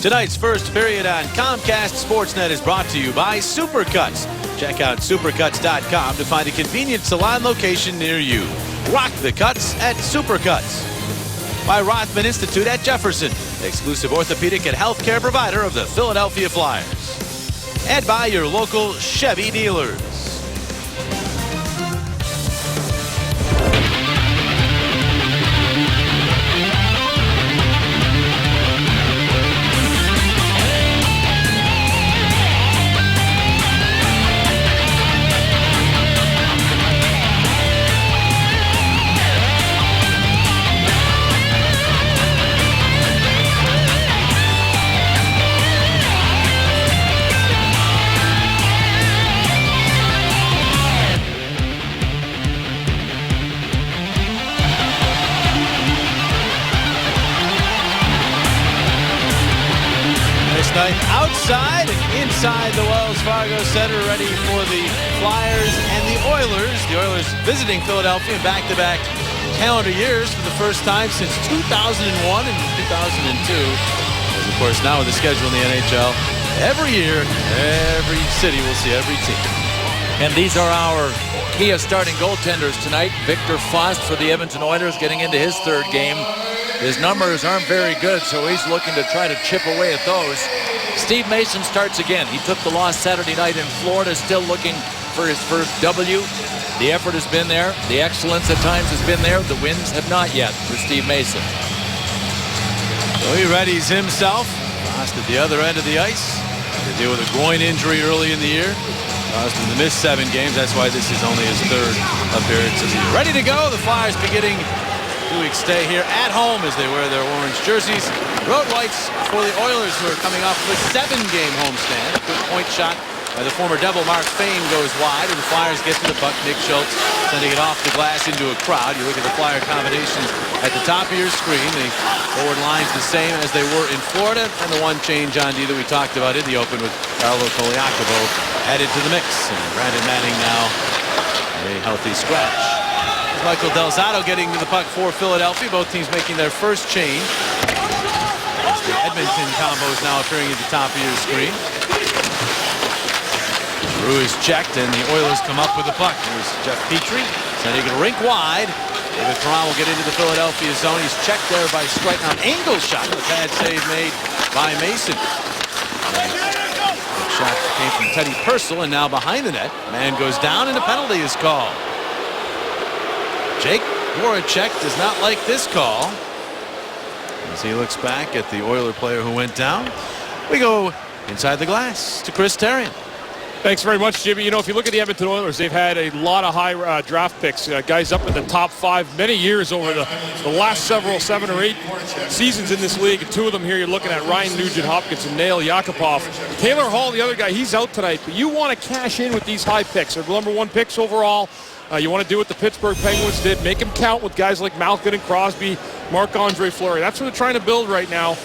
Tonight's first period on Comcast Sportsnet is brought to you by Supercuts. Check out supercuts.com to find a convenient salon location near you. Rock the cuts at Supercuts. By Rothman Institute at Jefferson, exclusive orthopedic and healthcare provider of the Philadelphia Flyers. And by your local Chevy dealers. Night outside and inside the Wells Fargo Center, ready for the Flyers and the Oilers. The Oilers visiting Philadelphia in back-to-back calendar years for the first time since 2001 and 2002. As of course now with the schedule in the NHL, every year, every city will see every team. And these are our Kia starting goaltenders tonight. Victor Fost for the Edmonton Oilers getting into his third game. His numbers aren't very good, so he's looking to try to chip away at those. Steve Mason starts again. He took the loss Saturday night in Florida, still looking for his first W. The effort has been there. The excellence at times has been there. The wins have not yet for Steve Mason. So he readies himself. Lost at the other end of the ice. To deal with a groin injury early in the year. Caused him to miss 7 games. That's why this is only his third appearance of the year. Ready to go. The Flyers beginning 2-week stay here at home as they wear their orange jerseys. Road whites for the Oilers, who are coming off of a 7-game homestand. A quick point shot by the former Devil Mark Fane goes wide, and the Flyers get to the puck. Nick Schultz sending it off the glass into a crowd. You look at the Flyer combinations at the top of your screen. The forward line's the same as they were in Florida, and the one change on D that we talked about in the open with Carlo Koliakovo added to the mix. And Brandon Manning now a healthy scratch. Michael Del Zotto getting to the puck for Philadelphia. Both teams making their first change. As the Edmonton combo is now appearing at the top of your screen. Drew is checked, and the Oilers come up with the puck. Here's Jeff Petrie sending it a rink wide. David Perron will get into the Philadelphia zone. He's checked there by Stryker. An angle shot. A bad save made by Mason. The shot came from Teddy Purcell, and now behind the net. Man goes down, and a penalty is called. Jake Voracek does not like this call as he looks back at the Oiler player who went down. We go inside the glass to Chris Therien. Thanks very much, Jimmy. You know, if you look at the Edmonton Oilers, they've had a lot of high draft picks, guys up in the top 5 many years over the last 7 or 8 seasons in this league. And 2 of them here, you're looking at Ryan Nugent-Hopkins and Nail Yakupov. Taylor Hall, the other guy, he's out tonight. But you want to cash in with these high picks. They're the #1 picks overall. You want to do what the Pittsburgh Penguins did. Make them count with guys like Malkin and Crosby, Marc-Andre Fleury. That's what they're trying to build right now.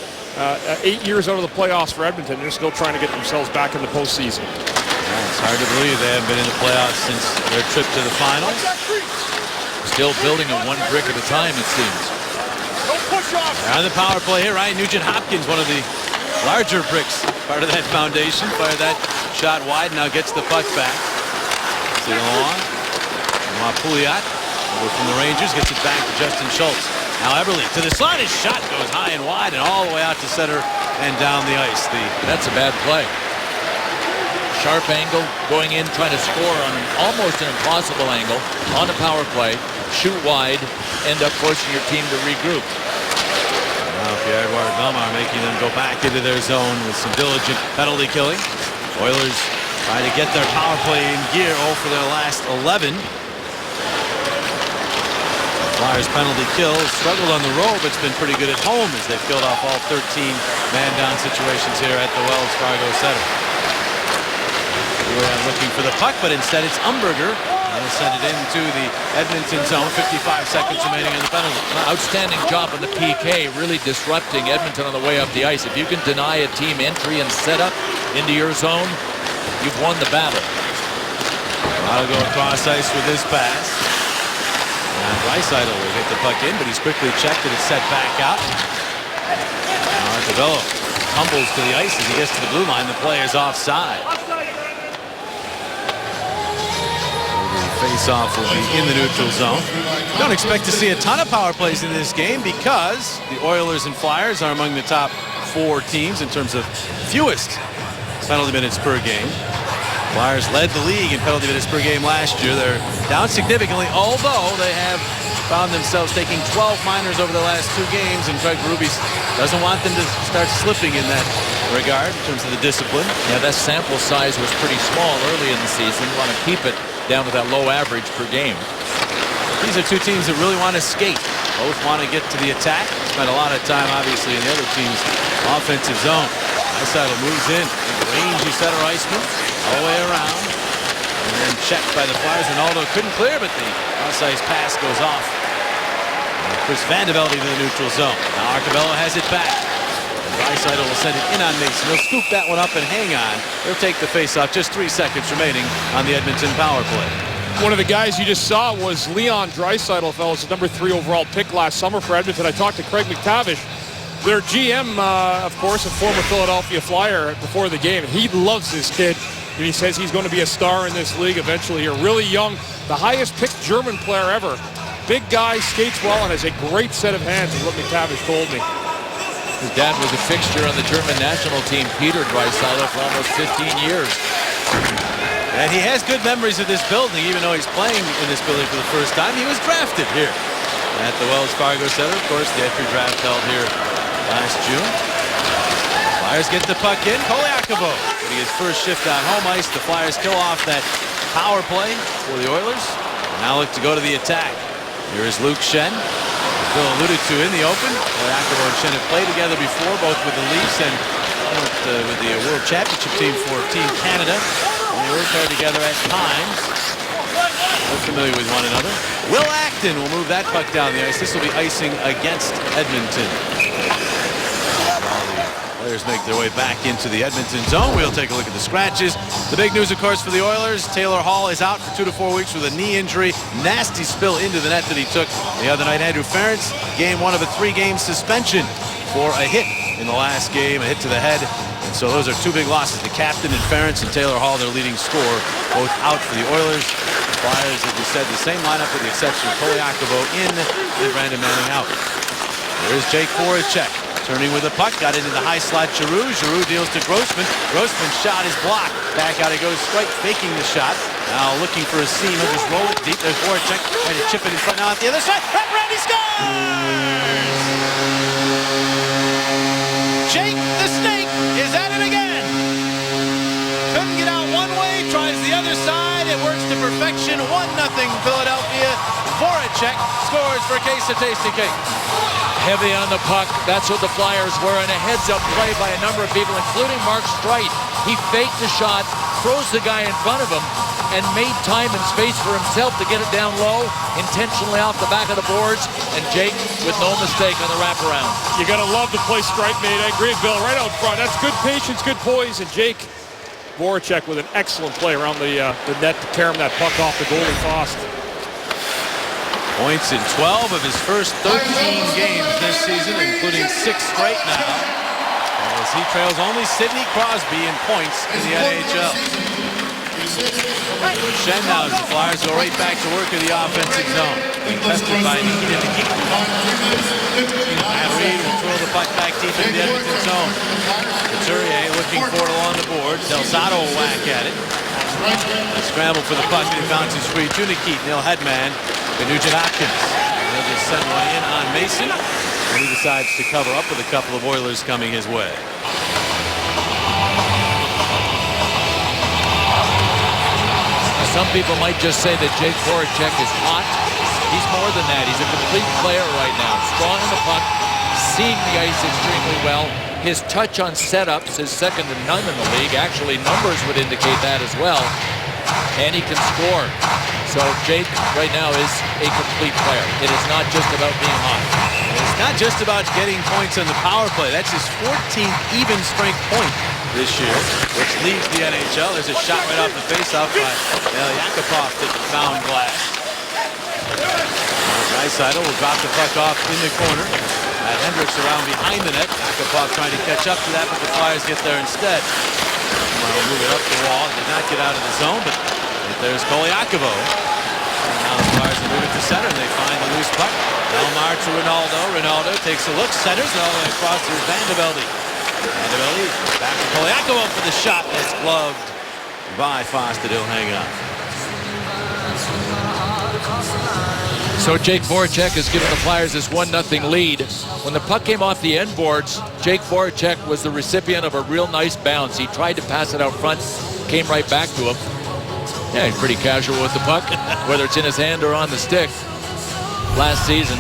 8 years out of the playoffs for Edmonton. They're still trying to get themselves back in the postseason. Yeah, it's hard to believe they haven't been in the playoffs since their trip to the finals. Still building it 1 brick at a time, it seems. They're on the power play here. Ryan Nugent-Hopkins, one of the larger bricks, part of that foundation. Fired that shot wide, now gets the puck back. See along. Pouliot over from the Rangers, gets it back to Justin Schultz. Now Eberle to the slot. His shot goes high and wide and all the way out to center and down the ice. That's a bad play. Sharp angle, going in, trying to score on almost an impossible angle on the power play. Shoot wide, end up forcing your team to regroup. Now Pierre-Edouard Bellemare making them go back into their zone with some diligent penalty killing. Oilers trying to get their power play in gear, for their last 11. Flyers penalty kill struggled on the road, but it's been pretty good at home as they've killed off all 13 man-down situations here at the Wells Fargo Center. We're looking for the puck, but instead it's Umberger. He'll send it into the Edmonton zone. 55 seconds remaining on the penalty. Outstanding job on the PK, really disrupting Edmonton on the way up the ice. If you can deny a team entry and set up into your zone, you've won the battle. I'll go across ice with this pass. Draisaitl will get the puck in, but he's quickly checked and it's set back out. Develo tumbles to the ice as he gets to the blue line. The play is offside. Face-off will be in the neutral zone. Don't expect to see a ton of power plays in this game because the Oilers and Flyers are among the top 4 teams in terms of fewest penalty minutes per game. Flyers led the league in penalty minutes per game last year. They're down significantly, although they have found themselves taking 12 minors over the last 2 games, and Craig Berube doesn't want them to start slipping in that regard in terms of the discipline. Yeah, that sample size was pretty small early in the season. You want to keep it down to that low average per game. These are 2 teams that really want to skate. Both want to get to the attack. Spent a lot of time, obviously, in the other team's offensive zone. Draisaitl moves in. Rangy center iceman all the way around. And then checked by the Flyers. Ronaldo couldn't clear, but the outside pass goes off. And Chris Vandevelde to the neutral zone. Now Arcobello has it back. Draisaitl will send it in on Mason. He'll scoop that one up and hang on. He'll take the face-off. Just 3 seconds remaining on the Edmonton power play. One of the guys you just saw was Leon Draisaitl, fellas, the number 3 overall pick last summer for Edmonton. I talked to Craig McTavish, their GM, of course, a former Philadelphia Flyer before the game. He loves this kid, and he says he's going to be a star in this league eventually here. Really young, the highest picked German player ever. Big guy, skates well, and has a great set of hands, is what McTavish told me. His dad was a fixture on the German national team, Peter Draisaitl, for almost 15 years. And he has good memories of this building, even though he's playing in this building for the first time. He was drafted here at the Wells Fargo Center. Of course, the entry draft held here last June. Flyers get the puck in. Koliakovo getting his first shift on home ice. The Flyers kill off that power play for the Oilers. Now look to go to the attack. Here is Luke Schenn. As Bill alluded to in the open, Koliakovo and Schenn have played together before, both with the Leafs and with the World Championship team for Team Canada. They work hard together at times. They're familiar with one another. Will Acton will move that puck down the ice. This will be icing against Edmonton. While the players make their way back into the Edmonton zone, we'll take a look at the scratches. The big news, of course, for the Oilers, Taylor Hall is out for 2 to 4 weeks with a knee injury. Nasty spill into the net that he took the other night. Andrew Ference, game 1 of a 3-game suspension for a hit in the last game, a hit to the head. So those are 2 big losses. The captain and Ference and Taylor Hall, their leading scorer, both out for the Oilers. Flyers, as we said, the same lineup with the exception of Koliakovo in and Brandon Manning out. There's Jake Voracek turning with the puck. Got into the high slot Giroux. Giroux deals to Grossman. Grossman's shot is blocked. Back out he goes straight, faking the shot. Now looking for a seam. He'll just roll it deep. There's Voracek trying to chip it in front. Now at the other side. Randy scores! Jake the Snake is at it again. Couldn't get out one way, tries the other side. It works to perfection. 1-0 Philadelphia. Voracek scores for Case of Tasty Cake. Heavy on the puck. That's what the Flyers were, and a heads-up play by a number of people, including Mark Streit. He faked the shot, throws the guy in front of him, and made time and space for himself to get it down low, intentionally off the back of the boards, and Jake with no mistake on the wraparound. You got to love the play Streit made. I agree, Bill, right out front. That's good patience, good poise, and Jake Voracek with an excellent play around the net to tear him that puck off the goalie Fost. Points in 12 of his first 13 games this season, including 6 straight now, as he trails only Sidney Crosby in points in the NHL. Schenn now as the Flyers go right back to work in the offensive zone. Being tested by Nikita Nikitin. Matt Reed will throw the puck back deep into the Edmonton zone. Couturier looking for it along the boards. Delzato will whack at it. A scramble for the puck, and it bounces free to Nikitin. He'll headman to Nugent Hopkins. He'll just send one in on Mason, and he decides to cover up with a couple of Oilers coming his way. Some people might just say that Jake Voracek is hot. He's more than that. He's a complete player right now. Strong in the puck, seeing the ice extremely well. His touch on setups is second to none in the league. Actually, numbers would indicate that as well. And he can score. So Jake right now is a complete player. It is not just about being hot. It's not just about getting points on the power play. That's his 14th even strength point this year, which leads the NHL. There's a shot right off the faceoff by Yakupov to the found glass. Draisaitl will drop the puck off in the corner. Matt Hendricks around behind the net. Yakupov trying to catch up to that, but the Flyers get there instead. Will move it up the wall. Did not get out of the zone, but there's Koliakovo. And now the Flyers will move it to center, and they find the loose puck. Elmar to Ronaldo. Ronaldo takes a look, centers, and all the way across to Vandevelde. Vandevelde back to Koliakovo for the shot. It's gloved by Foster. He'll hang on. So Jake Voracek has given the Flyers this 1-0 lead. When the puck came off the end boards, Jake Voracek was the recipient of a real nice bounce. He tried to pass it out front, came right back to him. Yeah, he's pretty casual with the puck, whether it's in his hand or on the stick. Last season,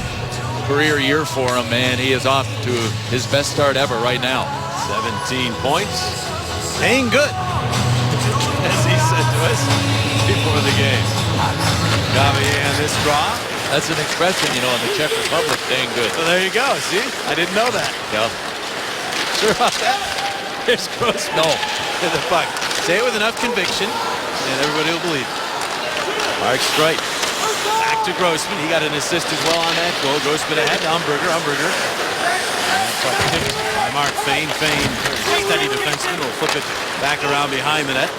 career year for him, man. He is off to his best start ever right now. 17 points. Paying good, as he said to us before the game. Gavier on this draw. That's an expression, you know, in the Czech Republic, dang good. So there you go. See? I didn't know that. Yeah. Sure about that? Here's Grossman. No. To the puck. Say it with enough conviction, and everybody will believe it. Mark Streit. Back to Grossman. He got an assist as well on that goal. Grossman ahead to Umberger. Umberger. Puck tipped by Mark Fane. Fane, steady defenseman, will flip it back around behind the net.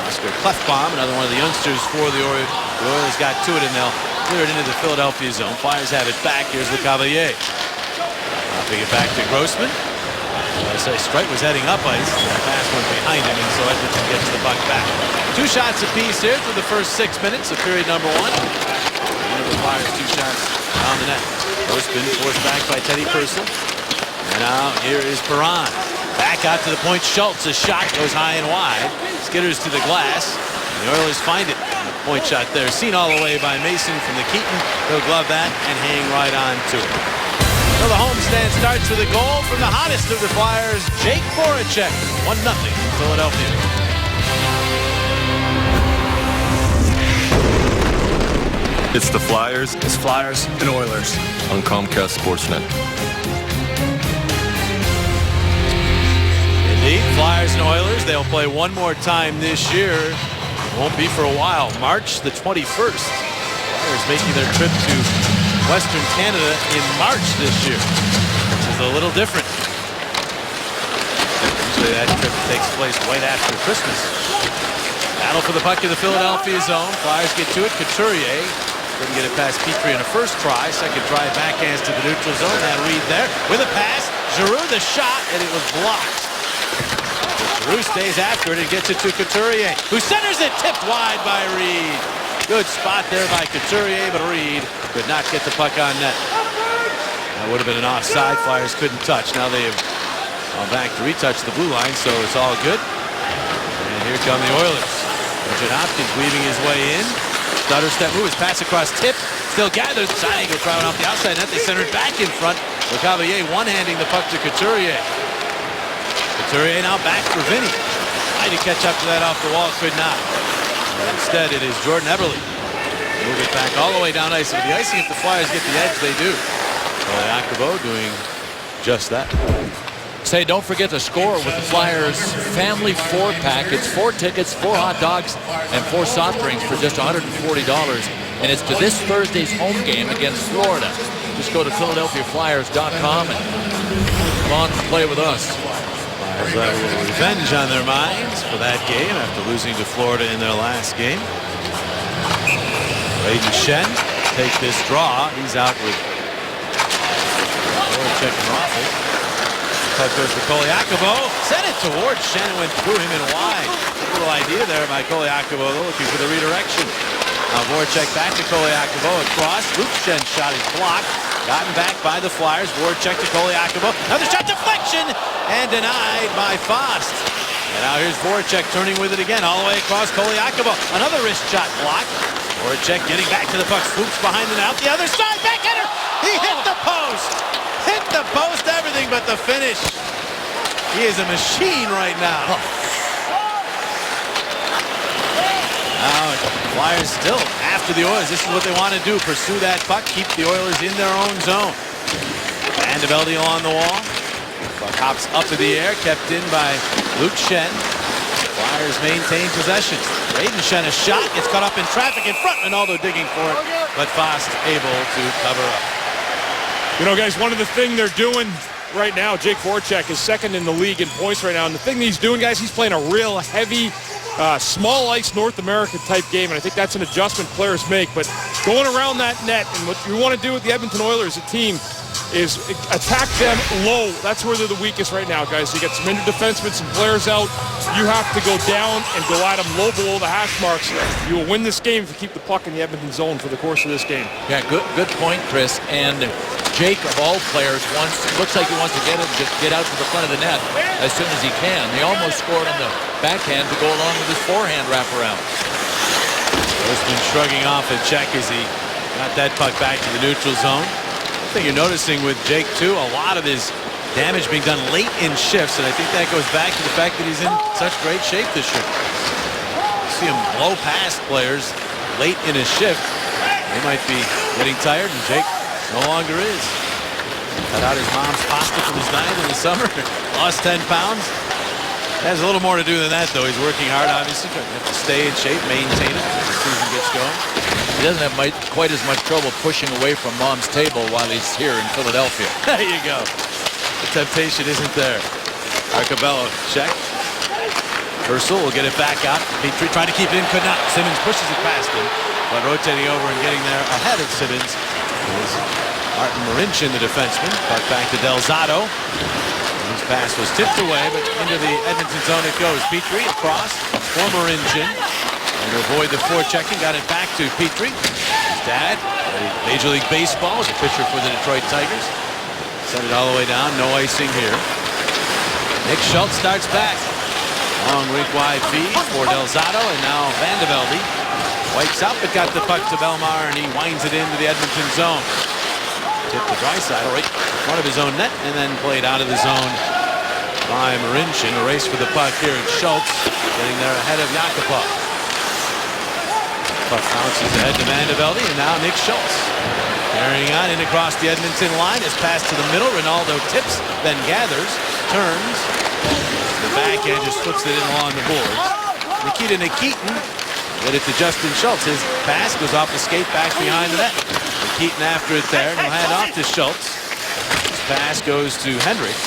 Oscar Klefbom, another one of the youngsters for the Oilers. The Oilers got to it, and they'll clear it into the Philadelphia zone. Flyers have it back. Here's LeCavalier. Popping it back to Grossman. I say Streit was heading up ice. That pass went behind him, and so Edmonton gets the puck back. 2 shots apiece here through the first 6 minutes of period number 1. One of the Flyers 2 shots on the net. Grossman forced back by Teddy Purcell. And now here is Perron. Back out to the point. Schultz. A shot goes high and wide. Skitters to the glass. The Oilers find it. Point shot there. Seen all the way by Mason from the Keaton. He'll glove that and hang right on to it. So the homestand starts with a goal from the hottest of the Flyers, Jake Voracek. 1-0 Philadelphia. It's the Flyers. It's Flyers and Oilers on Comcast Sportsnet. Indeed, Flyers and Oilers. They'll play one more time this year. Won't be for a while. March the 21st. Flyers making their trip to Western Canada in March this year, which is a little different. Usually that trip takes place right after Christmas. Battle for the puck in the Philadelphia zone. Flyers get to it. Couturier couldn't get it past Petrie in a first try. Second try, backhands to the neutral zone. Now Reed there with a pass. Giroux the shot, and it was blocked. Giroux stays after it and gets it to Couturier, who centers it, tipped wide by Reed. Good spot there by Couturier, but Reed could not get the puck on net. That would have been an offside. Flyers couldn't touch. Now they have gone back to retouch the blue line, so it's all good. And here come the Oilers. Richard Hopkins weaving his way in. Stutter step move, his pass across tip. Still gathers. Side angle throwing off the outside net. They centered back in front. LeCavalier one-handing the puck to Couturier. Couturier now back for Vinny. Tried to catch up to that off the wall, could not. Instead, it is Jordan Eberle. Move it back all the way down ice. With the icing, if the Flyers get the edge, they do. Koliakovo doing just that. Say, don't forget to score with the Flyers Family 4-pack. It's 4 tickets, 4 hot dogs, and 4 soft drinks for just $140. And it's to this Thursday's home game against Florida. Just go to PhiladelphiaFlyers.com and come on and play with us. Flyers have a little revenge on their minds for that game after losing to Florida in their last game. Brayden Schenn take this draw. He's out with Voracek and Raffl. Puck goes to Koliakovo. Sent it towards Schenn and went through him and wide. A little idea there by Koliakovo, looking for the redirection. Now Voracek back to Koliakovo across. Luke Schenn shot is blocked. Gotten back by the Flyers. Voracek to Koliakovo. Another shot deflection and denied by Fost. And now here's Voracek turning with it again all the way across Koliakovo. Another wrist shot blocked. Voracek getting back to the puck. Swoops behind and out the other side. Backhander. He hit the post. Hit the post, everything but the finish. He is a machine right now. Now, Flyers still after the Oilers. This is what they want to do. Pursue that puck. Keep the Oilers in their own zone. Vandevelde on the wall. Puck hops up in the air. Kept in by Luke Schenn. Flyers maintain possession. Brayden Schenn a shot. Gets caught up in traffic in front. Ronaldo digging for it. But Fost able to cover up. You know, guys, one of the things they're doing right now, Jake Voracek is second in the league in points right now. And the thing he's doing, guys, he's playing a real heavy, small ice North American type game. And I think that's an adjustment players make. But going around that net, and what you want to do with the Edmonton Oilers, a team, is attack them low. That's where they're the weakest right now, guys. You get some injured defensemen, some players out. You have to go down and go at them low below the hash marks. You will win this game if you keep the puck in the Edmonton zone for the course of this game. Yeah, good point, Chris. And Jake, of all players, looks like he wants to get out to the front of the net as soon as he can. They almost scored on the backhand to go along with his forehand wraparound. He's been shrugging off at check as he got that puck back to the neutral zone. I think you're noticing with Jake, too, a lot of his damage being done late in shifts, and I think that goes back to the fact that he's in such great shape this year. You see him blow past players late in his shift. They might be getting tired, and Jake no longer is. Cut out his mom's pasta from his diet in the summer. Lost 10 pounds. Has a little more to do than that, though. He's working hard, obviously. Trying to have to stay in shape, maintain it as the season gets going. He doesn't have quite as much trouble pushing away from mom's table while he's here in Philadelphia. There you go. The temptation isn't there. Arcabello check. Purcell will get it back out. Petrie trying to keep it in, could not. Simmons pushes it past him, but rotating over and getting there ahead of Simmons is Martin Marincin, the defenseman. Puck back to Del Zotto. His pass was tipped away, but into the Edmonton zone it goes. Petrie across for Marincin. And to avoid the forechecking, got it back to Petrie. His dad, Major League Baseball, is a pitcher for the Detroit Tigers. Sent it all the way down, no icing here. Nick Schultz starts back. Long rink-wide feed for Del Zotto, and now Vandevelde wipes out, but got the puck to Bellemare, and he winds it into the Edmonton zone. Tip to Draisaitl right in front of his own net, and then played out of the zone by Marincin. A race for the puck here, and Schultz getting there ahead of Yakupov. Puck bounces ahead to Vandevelde, and now Nick Schultz carrying on in across the Edmonton line. It's passed to the middle. Ronaldo tips, then gathers, turns. The backhand just flips it in along the boards. Nikita Nikitin get it to Justin Schultz. His pass goes off the skate back behind the net. Nikitin after it there, and he'll hand off to Schultz. His pass goes to Hendrick.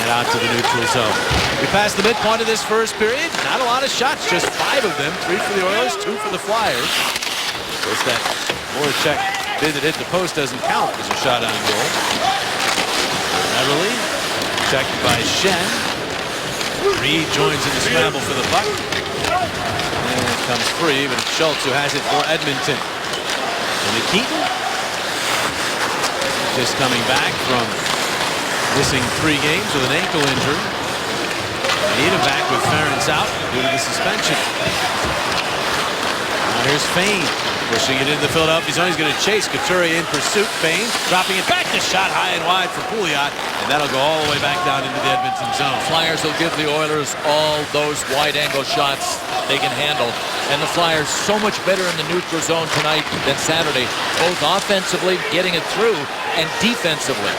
And out to the neutral zone. We passed the midpoint of this first period. Not a lot of shots, just 5 of them. 3 for the Oilers, 2 for the Flyers. Of course, that Voracek bid that hit the post doesn't count as a shot on goal. Everly, checked by Shen. Reed joins in the scramble for the puck. And it comes free, but it's Schultz who has it for Edmonton. And Nikitin just coming back from missing 3 games with an ankle injury. Needham back with Ferentz out due to the suspension. Now here's Fane pushing it into the Philadelphia zone. He's going to chase Couturier in pursuit. Fane dropping it back. The shot high and wide for Pouliot, and that'll go all the way back down into the Edmonton zone. Flyers will give the Oilers all those wide-angle shots they can handle. And the Flyers so much better in the neutral zone tonight than Saturday, both offensively, getting it through, and defensively.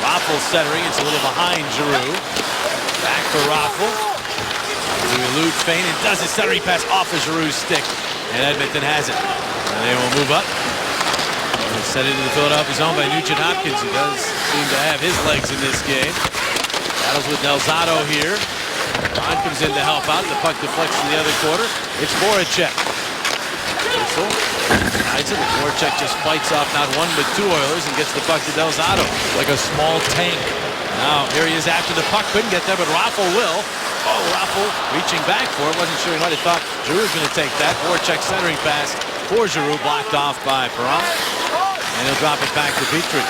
Raffl centering. It's a little behind Giroux. Back for Raffl. To elude Fane and does his centering pass off of Giroux's stick. And Edmonton has it. And they will move up. And set into the Philadelphia zone by Nugent Hopkins, who does seem to have his legs in this game. Battles with Del Zotto here. Ron comes in to help out. The puck deflects in the other quarter. It's Voracek. Voracek just fights off not 1 but 2 Oilers and gets the puck to Del Zotto. Like a small tank. Now here he is after the puck. Couldn't get there, but Raffl will. Oh, Raffl reaching back for it. Wasn't sure he might have thought Giroux was going to take that. Voracek centering pass for Giroux, blocked off by Perron. And he'll drop it back to Petrie.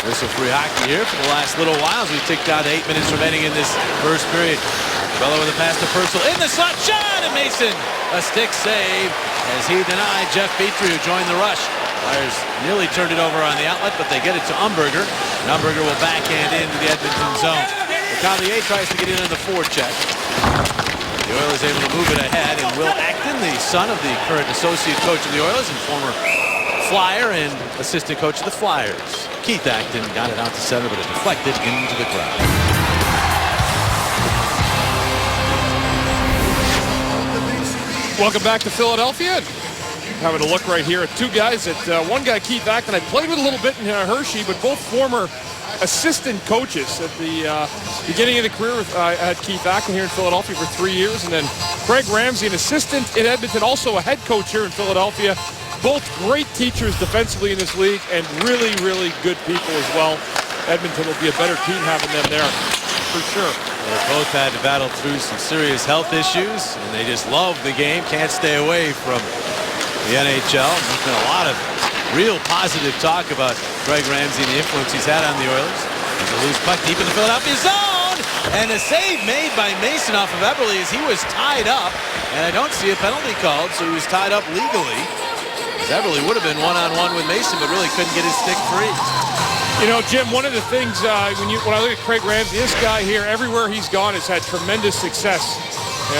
Whistle free hockey here for the last little while as we tick down to 8 minutes remaining in this first period. Bello with a pass to Purcell in the slot. Shot! And Mason, a stick save as he denied Jeff Petrie, who joined the rush. Flyers nearly turned it over on the outlet, but they get it to Umberger. And Umberger will backhand into the Edmonton zone. Collier tries to get in on the forecheck. The Oilers able to move it ahead, and Will Acton, the son of the current associate coach of the Oilers and former Flyer and assistant coach of the Flyers. Keith Acton got it out to center, but it deflected into the crowd. Welcome back to Philadelphia. having a look right here at two guys that one guy, Keith Acton, I played with a little bit in Hershey, but both former assistant coaches at the beginning of the career. I had Keith Acton here in Philadelphia for 3 years, and then Craig Ramsey, an assistant in Edmonton, also a head coach here in Philadelphia. Both great teachers defensively in this league and really, really good people as well. Edmonton will be a better team having them there for sure. They both had to battle through some serious health issues, and they just love the game. Can't stay away from the NHL. There's been a lot of real positive talk about Craig Ramsey and the influence he's had on the Oilers. There's a loose puck deep in the Philadelphia zone, and a save made by Mason off of Eberle as he was tied up, and I don't see a penalty called, so he was tied up legally. Eberle would have been one-on-one with Mason, but really couldn't get his stick free. You know, Jim, one of the things when I look at Craig Ramsey, this guy here, everywhere he's gone, has had tremendous success.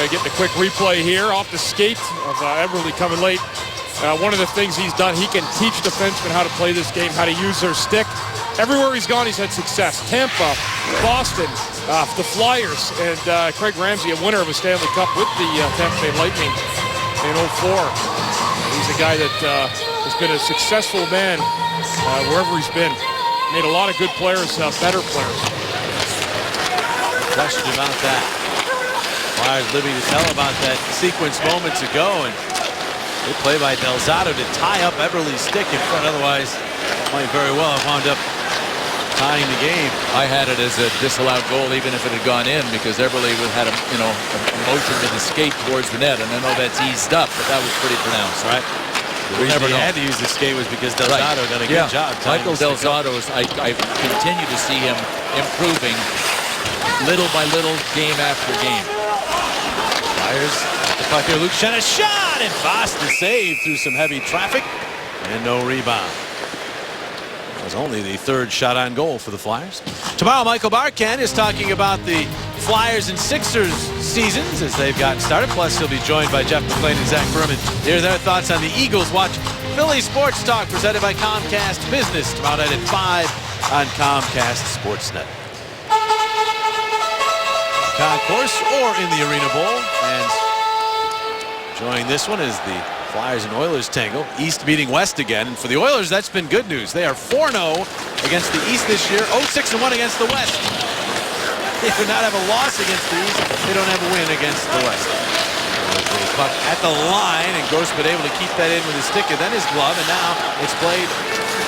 Getting a quick replay here off the skate of Eberle coming late. One of the things he's done, he can teach defensemen how to play this game, how to use their stick. Everywhere he's gone, he's had success. Tampa, Boston, the Flyers, and Craig Ramsey, a winner of a Stanley Cup with the Tampa Bay Lightning in 2004. He's a guy that has been a successful man wherever he's been. Made a lot of good players better players. Question about that. Flyers living to tell about that sequence moments ago, and good play by Del Zotto to tie up Eberle's stick in front. Otherwise, might very well have wound up tying the game. I had it as a disallowed goal even if it had gone in, because Eberle had a motion with the skate towards the net, and I know that's eased up, but that was pretty pronounced. Right. The reason he had to use the skate was because Del Zotto done a good job. Michael Del Zotto, I continue to see him improving little by little, game after game. Flyers the puck here. Luke Schenn, a shot, and Foster saved through some heavy traffic, and no rebound. That was only the third shot on goal for the Flyers. Tomorrow, Michael Barkan is talking about the Flyers and Sixers seasons as they've gotten started. Plus, he'll be joined by Jeff McLean and Zach Berman. Hear their thoughts on the Eagles. Watch Philly Sports Talk presented by Comcast Business tomorrow night at 5 on Comcast Sportsnet. Concourse or in the Arena Bowl. And joining this one is the Flyers and Oilers tangle. East beating West again. And for the Oilers, that's been good news. They are 4-0 against the East this year, 0-6-1 against the West. They do not have a loss against the East. They don't have a win against the West. The puck at the line, and Grossman able to keep that in with his stick and then his glove, and now it's played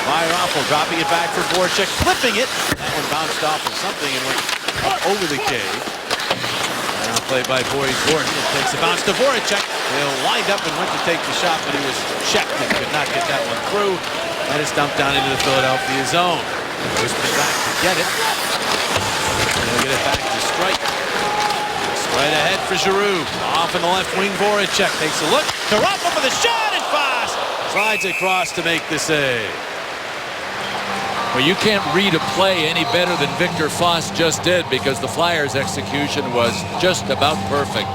by Raffle, dropping it back for Voracek, flipping it. That one bounced off of something and went up over the cave. Now played by Boyd Gordon. It takes a bounce to Voracek. He'll lined up and went to take the shot, but he was checked and could not get that one through. And it's dumped down into the Philadelphia zone. Grossman back to get it. He'll get it back to Strike. Right ahead for Giroux. Off in the left wing, Voracek takes a look. Karafa for the shot, and Foss slides across to make the save. Well, you can't read a play any better than Victor Foss just did, because the Flyers' execution was just about perfect.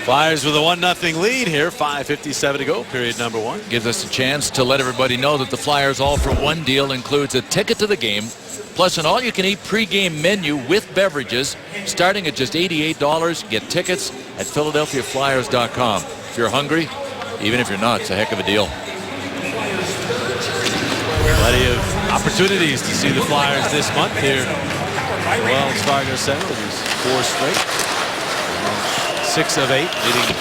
Flyers with a 1-0 lead here. 5:57 to go, period number 1. Gives us a chance to let everybody know that the Flyers all-for-one deal includes a ticket to the game, plus an all-you-can-eat pregame menu with beverages, starting at just $88. Get tickets at PhiladelphiaFlyers.com. If you're hungry, even if you're not, it's a heck of a deal. Plenty of opportunities to see the Flyers this month here. Wells Fargo Center with these 4 straight. 6 of 8 leading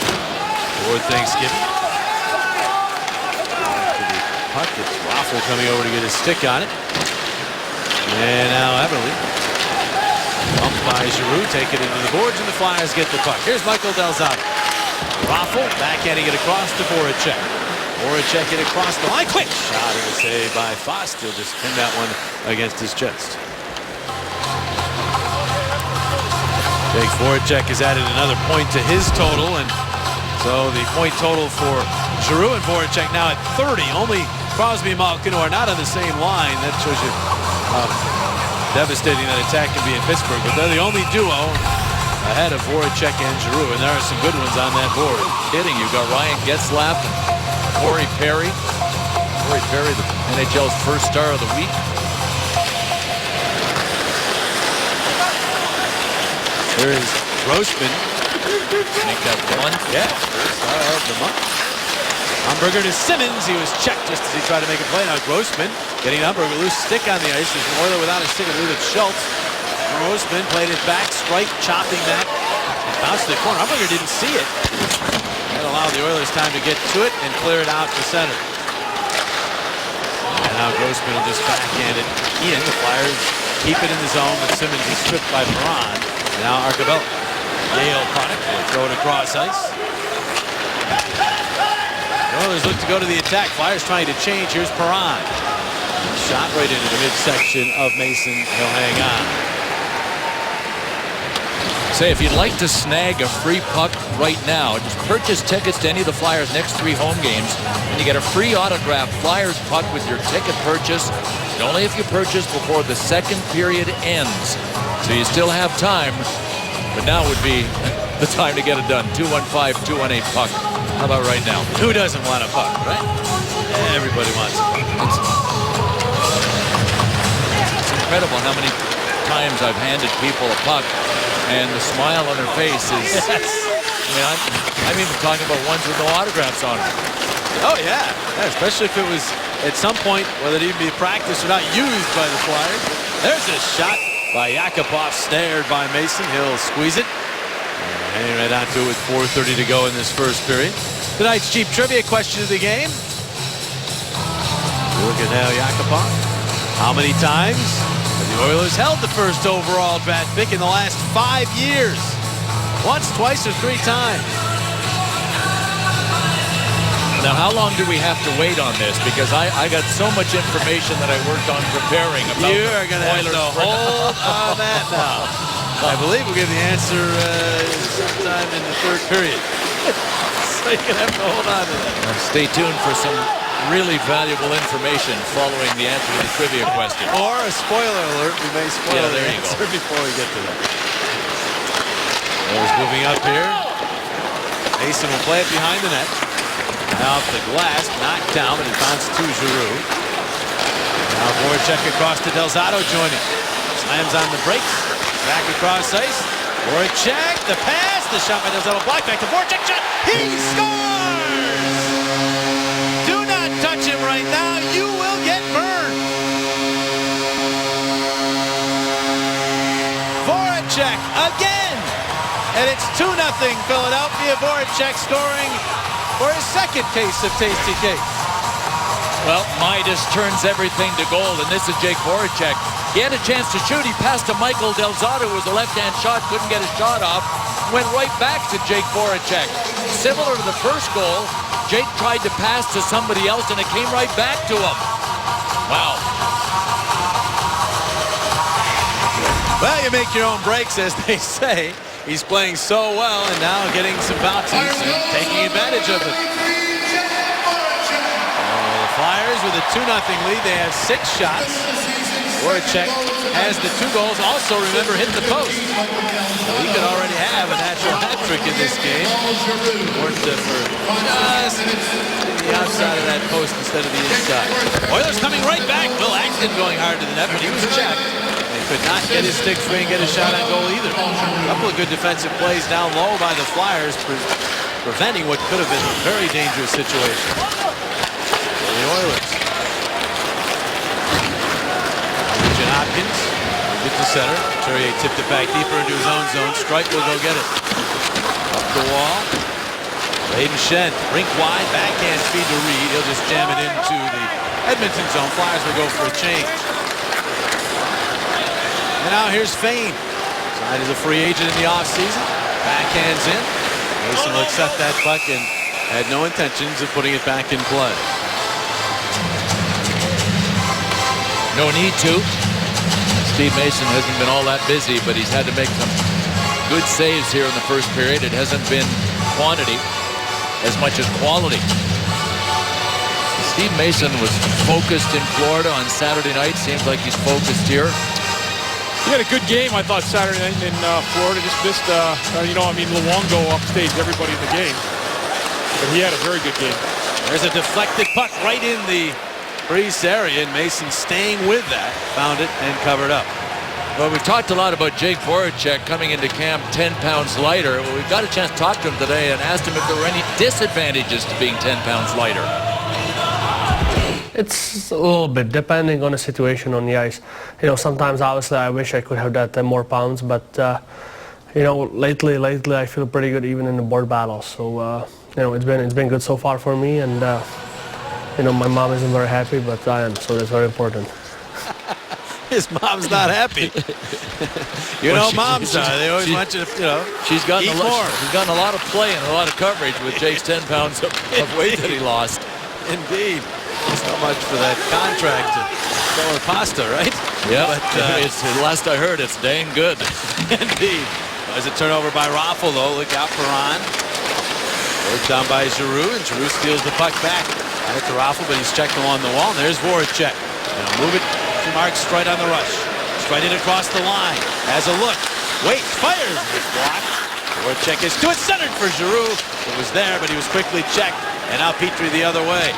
toward Thanksgiving. To the puck, it's Raffle coming over to get his stick on it. And now Eberle. Bumped by Giroux, take it into the boards, and the Flyers get the puck. Here's Michael Del Zotto. Raffle backhanding it across to Voracek. Voracek it across the line. Quick shot and a save by Foss. He'll just pin that one against his chest. Jake Voracek has added another point to his total, and so the point total for Giroux and Voracek now at 30. Only Crosby and Malkin are not on the same line. That shows you how devastating that attack can be in Pittsburgh. But they're the only duo ahead of Voracek and Giroux, and there are some good ones on that board. Kidding, you've got Ryan Getzlaf and Corey Perry. Corey Perry, the NHL's first star of the week. There is Grossman. Make that one. Yeah, first star of the month. Umberger to Simmons. He was checked just as he tried to make a play. Now Grossman getting Umberger loose stick on the ice. There's an Oiler without a stick. I believe it's Schultz. Grossman played it back, strike, chopping that. Bounced to the corner. Umberger didn't see it. That allowed the Oilers time to get to it and clear it out to center. And now Grossman will just backhand it in. The Flyers keep it in the zone, but Simmons is stripped by Perron. And now Archibald. Yale product. They throw it across ice. The Oilers look to go to the attack. Flyers trying to change. Here's Perron. Shot right into the midsection of Mason. He'll hang on. Say, if you'd like to snag a free puck right now, just purchase tickets to any of the Flyers' next 3 home games, and you get a free autographed Flyers puck with your ticket purchase, and only if you purchase before the second period ends. So you still have time, but now would be the time to get it done. 215-218-PUCK. How about right now? Who doesn't want a puck, right? Everybody wants a puck. It's incredible how many times I've handed people a puck, and the smile on their face is, Yes. I mean, I'm even talking about ones with no autographs on them. Oh, yeah. Especially if it was at some point, whether it even be practiced or not, used by the Flyers. There's a shot by Yakupov, snared by Mason. He'll squeeze it. Hanging right onto it with 4:30 to go in this first period. Tonight's cheap trivia question of the game. Look at now Yakupov. How many times have the Oilers held the first overall draft pick in the last 5 years? Once, twice, or 3 times? Now, how long do we have to wait on this? Because I got so much information that I worked on preparing about You are going to have to hold on that now. I believe we'll give the answer sometime in the third period. So you're going to have to hold on to that. Stay tuned for some really valuable information following the answer to the trivia question. Or a spoiler alert. We may spoil there the you answer go. before we get to that. Oilers moving up here. Mason will play it behind the net. Off the glass, knocked down, but it bounced to Giroux. Now Voracek across to Delzato joining. Slams on the brakes. Back across ice. Voracek, the pass, the shot by Delzato blocked. Back to Voracek, shot. He scores! Do not touch him right now. You will get burned. Voracek again. And it's 2-0 Philadelphia. Voracek scoring for his second case of Tasty Cake. Well, Midas turns everything to gold, and this is Jake Voracek. He had a chance to shoot. He passed to Michael Delzato, who was a left-hand shot, couldn't get a shot off. Went right back to Jake Voracek. Similar to the first goal, Jake tried to pass to somebody else, and it came right back to him. Wow. Well, you make your own breaks, as they say. He's playing so well and now getting some bounces and taking advantage of it. The Flyers with a 2-0 lead. They have 6 shots. Voracek has the 2 goals. Also, remember, hit the post. So he could already have a natural hat trick in this game. Worked for just the outside of that post instead of the inside. Oilers coming right back. Will Acton going hard to the net, but he was checked. Could not get his stick free and get a shot on goal either. A couple of good defensive plays down low by the Flyers, preventing what could have been a very dangerous situation for the Oilers. Nugent Hopkins moved it to center. Couturier tipped it back deeper into his own zone. Strike will go get it. Up the wall. Hayden Shen, rink wide, backhand feed to Reed. He'll just jam it into the Edmonton zone. Flyers will go for a change. And now here's Fane. Signed as a free agent in the offseason. Backhands in. Mason will accept that puck and had no intentions of putting it back in play. No need to. Steve Mason hasn't been all that busy, but he's had to make some good saves here in the first period. It hasn't been quantity as much as quality. Steve Mason was focused in Florida on Saturday night. Seems like he's focused here. He had a good game, I thought, Saturday night in Florida. Just missed, Luongo upstaged everybody in the game. But he had a very good game. There's a deflected puck right in the crease area, and Mason staying with that. Found it and covered up. Well, we've talked a lot about Jake Voracek coming into camp 10 pounds lighter. Well, we've got a chance to talk to him today and asked him if there were any disadvantages to being 10 pounds lighter. It's a little bit depending on the situation on the ice. You know, sometimes obviously I wish I could have that 10 more pounds, but you know, lately I feel pretty good even in the board battles. So you know, it's been good so far for me, and you know, my mom isn't very happy, but I am, so that's very important. His mom's not happy. You know, moms are. They always want you to, you know, she's gotten eat more. She's gotten a lot of play and a lot of coverage with Jake's 10 pounds of weight that he lost. Indeed. So much for that contract to go with pasta, right? Yeah, but it's, last I heard, it's dang good. Indeed. As a turnover by Raffl, though. Look out for Ron. Worked down by Giroux, and Giroux steals the puck back. Out to Raffl, but he's checked along the wall. And there's Voracek. Now move it to Mark Streit on the rush. Streit it across the line. Has a look. Waits, fires. It's blocked. Voracek is to it, centered for Giroux. It was there, but he was quickly checked. And now Petrie the other way.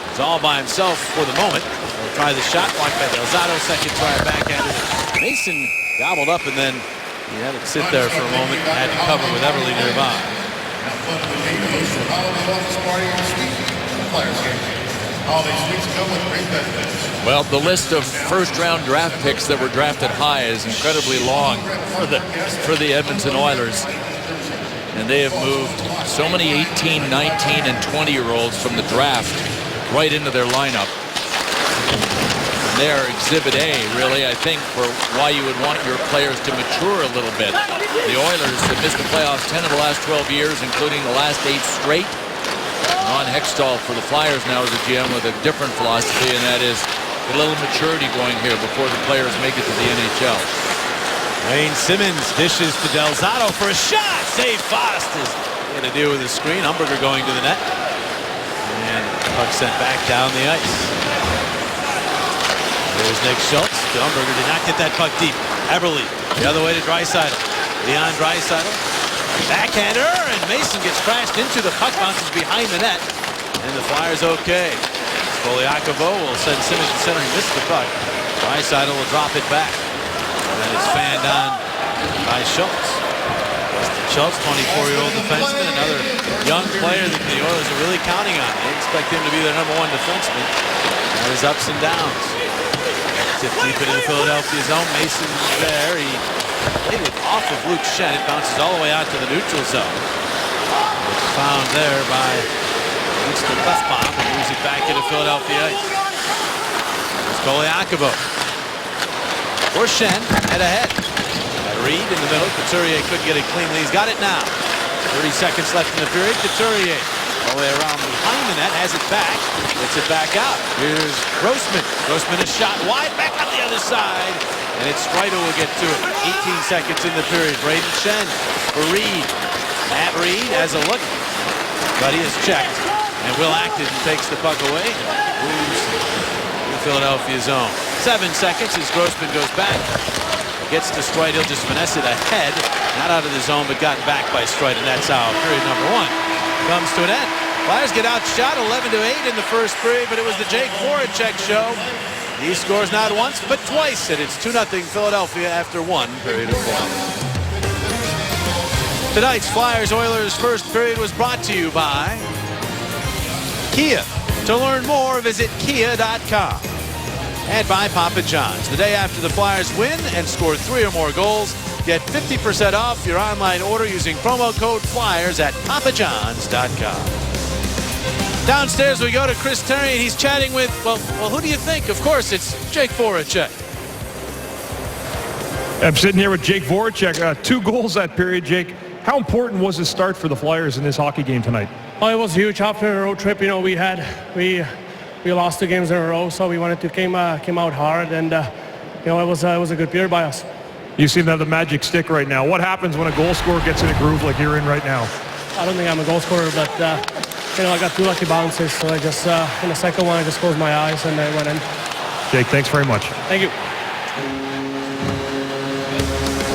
He's all by himself for the moment. He'll try the shot. Blocked by Delzato. Second try backhanded. Mason gobbled up, and then he had it sit there for a moment. Had to cover with Everly nearby. Well, the list of first-round draft picks that were drafted high is incredibly long for the Edmonton Oilers. And they have moved so many 18, 19, and 20-year-olds from the draft right into their lineup. And they are Exhibit A, really, I think, for why you would want your players to mature a little bit. The Oilers have missed the playoffs 10 of the last 12 years, including the last 8 straight. Ron Hextall for the Flyers now is a GM with a different philosophy, and that is a little maturity going here before the players make it to the NHL. Wayne Simmons dishes to Delzato for a shot. Save Fost is going to deal with the screen. Umberger going to the net. And puck sent back down the ice. There's Nick Schultz. Umberger did not get that puck deep. Everly the other way to Draisaitl. Leon Draisaitl. Backhander, and Mason gets crashed into the puck, bounces behind the net. And the Flyers okay. Poliakovo will send Simmons to center. He missed the puck. Draisaitl will drop it back. And then it's fanned on by Schultz. Weston Schultz, 24-year-old defenseman, another young player that the Oilers are really counting on. They expect him to be their #1 defenseman. Now his ups and downs. Tipped deep into the Philadelphia zone. Mason there. He hit it off of Luke Schenn. It bounces all the way out to the neutral zone. It's found there by Winston Lefbom, and moves it back into Philadelphia ice. It's Poliakovo. For Schenn, head ahead. Reed in the middle. Couturier couldn't get it cleanly. He's got it now. 30 seconds left in the period. Couturier all the way around behind the net. Has it back. Gets it back out. Here's Grossman. Grossman is shot wide. Back on the other side. And it's Streit will get to it. 18 seconds in the period. Brayden Schenn for Reed. Matt Reed has a look. But he is checked. And Will Acton takes the puck away. Moves the Philadelphia zone. 7 seconds as Grossman goes back. Gets to Streit. He'll just finesse it ahead. Not out of the zone, but gotten back by Streit. And that's how period #1 comes to an end. Flyers get outshot 11-8 in the first period, but it was the Jake Voracek show. He scores not once, but twice, and it's 2-0 Philadelphia after 1 period of play. Tonight's Flyers-Oilers first period was brought to you by Kia. To learn more, visit kia.com. And by Papa John's. The day after the Flyers win and score 3 or more goals, get 50% off your online order using promo code FLYERS at papajohns.com. Downstairs we go to Chris Terry, and he's chatting with, well, who do you think? Of course, it's Jake Voracek. I'm sitting here with Jake Voracek. 2 goals that period, Jake. How important was his start for the Flyers in this hockey game tonight? Oh, it was huge. After the road trip, you know, we lost 2 games in a row, so we wanted to came out hard, and you know, it was a good period by us. You seem to have the magic stick right now. What happens when a goal scorer gets in a groove like you're in right now? I don't think I'm a goal scorer, but you know, I got 2 lucky bounces, so I just in the second one I just closed my eyes and I went in. Jake, thanks very much. Thank you.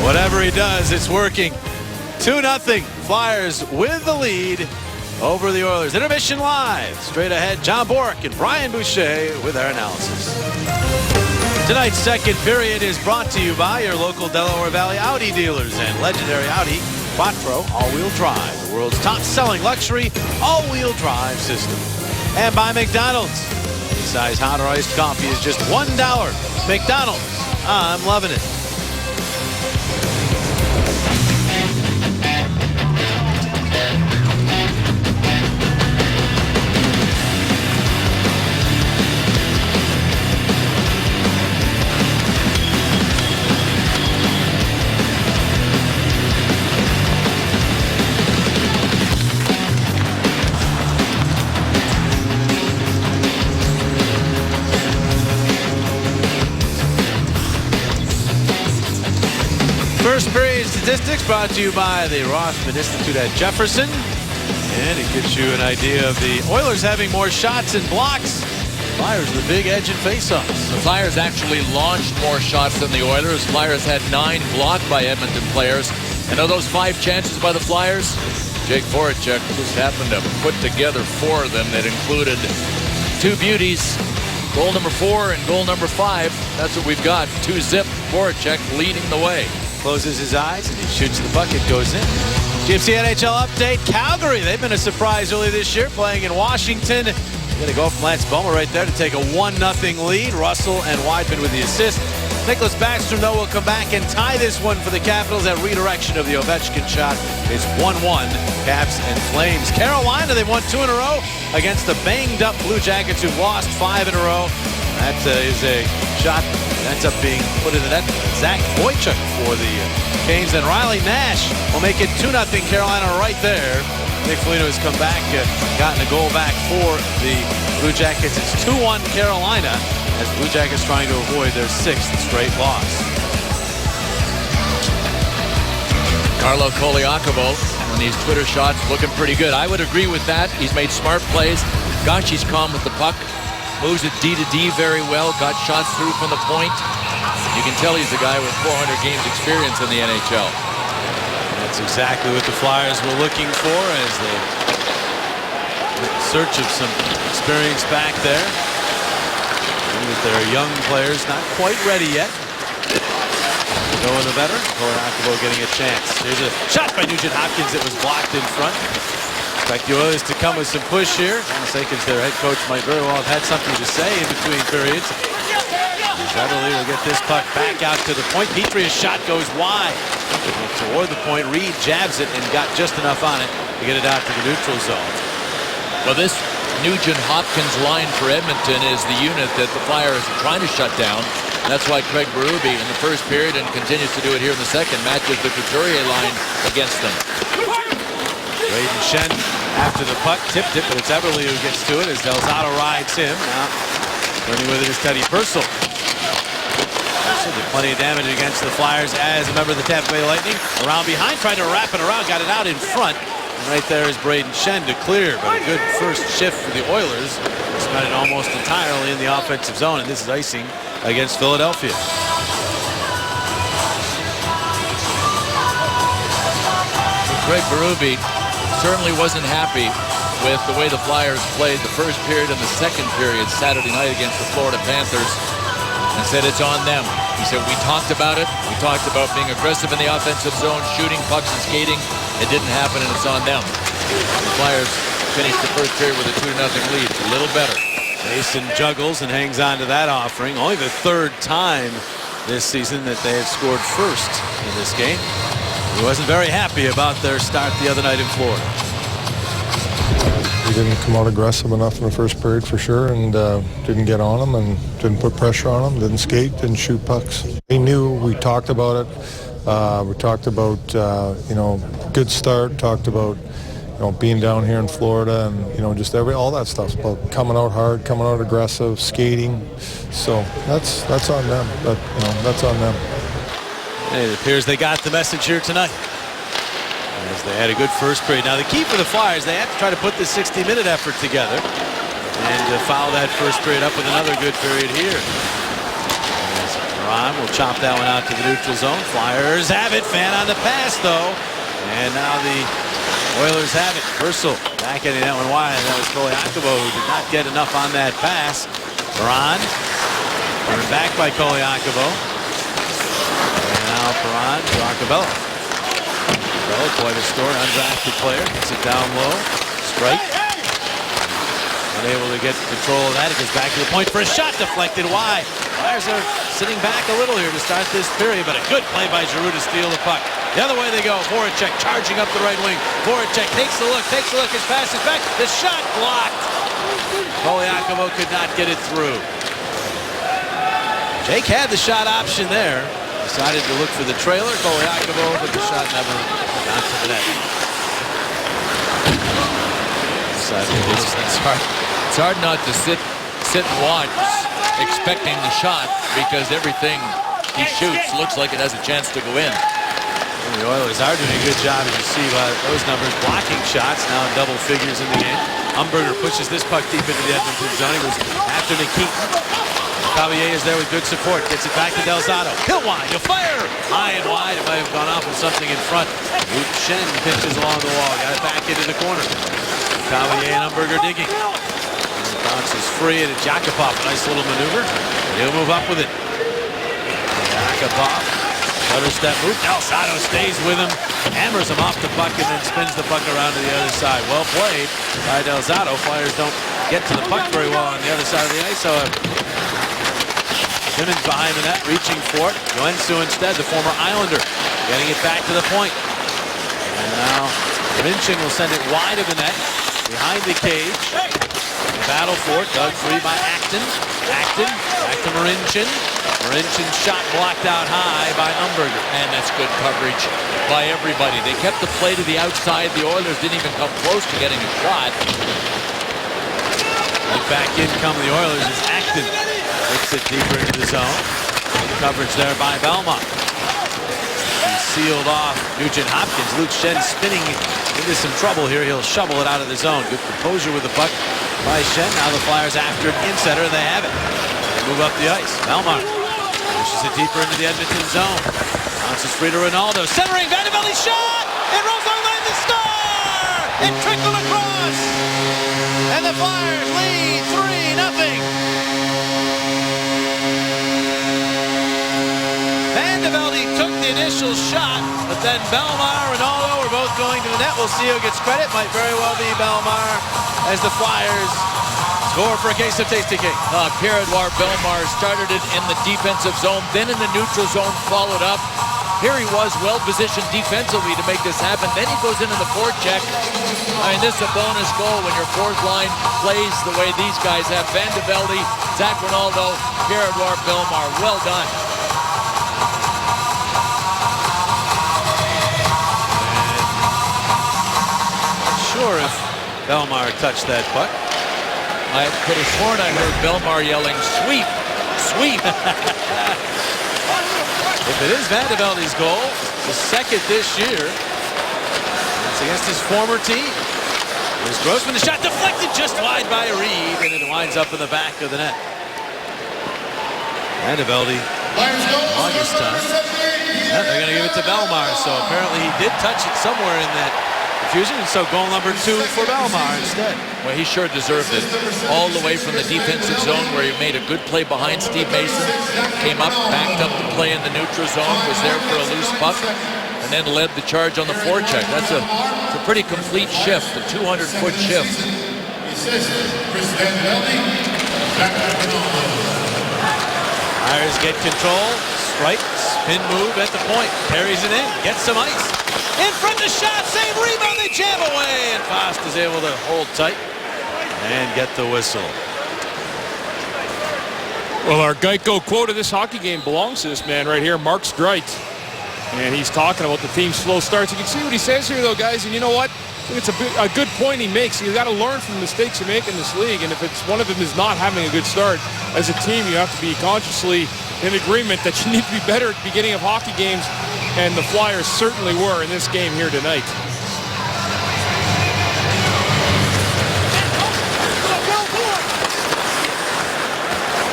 Whatever he does, it's working. 2-0 Flyers with the lead over the Oilers. Intermission live. Straight ahead, John Bork and Brian Boucher with our analysis. Tonight's second period is brought to you by your local Delaware Valley Audi dealers and legendary Audi Quattro all-wheel drive, the world's top-selling luxury all-wheel drive system. And by McDonald's. Any size hot or iced coffee is just $1. McDonald's. I'm loving it. First period statistics brought to you by the Rothman Institute at Jefferson. And it gives you an idea of the Oilers having more shots and blocks. Flyers the big edge and faceoffs. The Flyers actually launched more shots than the Oilers. Flyers had 9 blocked by Edmonton players. And of those 5 chances by the Flyers, Jake Voracek just happened to put together 4 of them that included 2 beauties. Goal number 4 and goal number 5. That's what we've got. 2-zip. Voracek leading the way. Closes his eyes and he shoots the bucket, goes in. GMC NHL update. Calgary, they've been a surprise early this year, playing in Washington. Going to go from Lance Boma right there to take a 1-0 lead. Russell and Weidman with the assist. Nicholas Backstrom, though, will come back and tie this one for the Capitals at redirection of the Ovechkin shot. It's 1-1, Caps and Flames. Carolina, they've won 2 in a row against the banged-up Blue Jackets who've lost 5 in a row. That is a shot that ends up being put in the net. Zach Boychuk for the Canes. And Riley Nash will make it 2-0 Carolina right there. Nick Foligno has come back, gotten a goal back for the Blue Jackets. It's 2-1 Carolina as the Blue Jackets trying to avoid their 6th straight loss. Carlo Koliakovo on these Twitter shots looking pretty good. I would agree with that. He's made smart plays. Gosh, he's calm with the puck. Moves it D to D very well. Got shots through from the point. You can tell he's a guy with 400 games experience in the NHL. That's exactly what the Flyers were looking for as they went in search of some experience back there. With their young players not quite ready yet. Going the veteran. Koliakovo getting a chance. There's a shot by Nugent Hopkins that was blocked in front. Expect the Oilers to come with some push here. Thomas Aikens, their head coach, might very well have had something to say in between periods. Zetterly will get this puck back out to the point. Petria's shot goes wide toward the point. Reed jabs it and got just enough on it to get it out to the neutral zone. Well, this Nugent-Hopkins line for Edmonton is the unit that the Flyers are trying to shut down. That's why Craig Berube in the first period and continues to do it here in the second matches the Couturier line against them. Braden Shen after the puck, tipped it, but it's Eberle who gets to it as Delzato rides him. Now, running with it is Teddy Purcell. Purcell did plenty of damage against the Flyers as a member of the Tampa Bay Lightning. Around behind, trying to wrap it around, got it out in front. Right there is Braden Shen to clear, but a good first shift for the Oilers. Spent it almost entirely in the offensive zone, and this is icing against Philadelphia. Craig Berube certainly wasn't happy with the way the Flyers played the first period and the second period Saturday night against the Florida Panthers, and said it's on them. He said, we talked about it. We talked about being aggressive in the offensive zone, shooting pucks and skating. It didn't happen, and it's on them. The Flyers finished the first period with a 2-0 lead. A little better. Mason juggles and hangs on to that offering. Only the 3rd time this season that they have scored first in this game. He wasn't very happy about their start the other night in Florida. We didn't come out aggressive enough in the first period for sure, and didn't get on them and didn't put pressure on them, didn't skate, didn't shoot pucks. We knew, we talked about it. We talked about, good start, talked about, being down here in Florida and, just all that stuff about coming out hard, coming out aggressive, skating. So that's on them. That's on them. It appears they got the message here tonight. As they had a good first period. Now the key for the Flyers, they have to try to put this 60-minute effort together and follow that first period up with another good period here. Ron will chop that one out to the neutral zone. Flyers have it. Fan on the pass, though. And now the Oilers have it. Purcell backhanding that one wide. That was Koliakovo who did not get enough on that pass. Ron Turned back by Koliakovo. And now Perron to Arcobello. Quite a story, undrafted player. Gets it down low. Strike. Unable to get control of that. It goes back to the point for a shot deflected wide. Flyers are sitting back a little here to start this period, but a good play by Giroux to steal the puck. The other way they go. Voracek charging up the right wing. Voracek takes a look. His pass is back. The shot blocked. Koliakovo could not get it through. Jake had the shot option there. Decided to look for the trailer. Koliakovo, but the shot never got to the net. It's hard not to sit and watch expecting the shot because everything he shoots looks like it has a chance to go in. And the Oilers are doing a good job, as you see by those numbers, blocking shots now in double figures in the game. Umberger pushes this puck deep into the Edmonton zone. He goes after Nikitin. Cavier is there with good support. Gets it back to Delzato. Hill wide. He'll fire. High and wide. It might have gone off with something in front. Luke Shen pinches along the wall. Got it back into the corner. Cavier and Umberger digging. Bounces free and Yakupov. Nice little maneuver. He'll move up with it. Yakupov. Another step move. Delzato stays with him. Hammers him off the puck and then spins the puck around to the other side. Well played by Delzato. Flyers don't get to the puck very well on the other side of the ice, however. Simmons behind the net, reaching for it. Joensuu instead, the former Islander, getting it back to the point. And now Marincin will send it wide of the net, behind the cage. The battle for it, dug free by Acton. Acton, back to Marincin. Marincin shot blocked out high by Umberger. And that's good coverage by everybody. They kept the play to the outside. The Oilers didn't even come close to getting a shot. Right back in come the Oilers as Acton hits it deeper into the zone. Coverage there by Belmont. He's sealed off Nugent Hopkins. Luke Shen spinning into some trouble here. He'll shovel it out of the zone. Good composure with the puck by Shen. Now the Flyers after it in center. They have it. They move up the ice. Belmont pushes it deeper into the Edmonton zone. Bounces free to Ronaldo. Centering. Vanderbilt shot. It rolls on line to score. It trickled across. And the Flyers lead 3-0. Vanderbilt took the initial shot, but then Bellemare and Ronaldo were both going to the net. We'll see who gets credit. Might very well be Bellemare as the Flyers score for a case of Tasty Cake. Pierre-Edouard Bellemare started it in the defensive zone, then in the neutral zone, followed up. Here he was well-positioned defensively to make this happen. Then he goes into the forecheck. I mean, this is a bonus goal when your fourth line plays the way these guys have. Vanderbilt, Zach Ronaldo, Pierre-Edouard Bellemare. Well done. Sure if Bellemare touched that puck. I could have sworn I heard Bellemare yelling, sweep, sweep. If it is Vanderbilt's goal, the second this year, it's against his former team. There's Grossman, the shot deflected just wide by Reed, and it winds up in the back of the net. Vanderbilt, August time. Yeah, they're going to give it to Bellemare, so apparently he did touch it somewhere in that confusion, and so goal number 2 for Bellemare instead. Well, he sure deserved it. All the way from the defensive zone where he made a good play behind Steve Mason, came up, backed up the play in the neutral zone, was there for a loose puck, and then led the charge on the forecheck. That's a pretty complete shift, a 200-foot shift. Flyers get control, strike, spin move at the point, carries it in, gets some ice. In front, the shot, save, rebound, they jam away, and Fost is able to hold tight and get the whistle. Well, our Geico quote of this hockey game belongs to this man right here, Mark Streit. And he's talking about the team's slow starts. You can see what he says here, though, guys, and you know what? I think it's a good point he makes. You've got to learn from the mistakes you make in this league, and if it's one of them is not having a good start, as a team, you have to be consciously in agreement that you need to be better at the beginning of hockey games, and the Flyers certainly were in this game here tonight.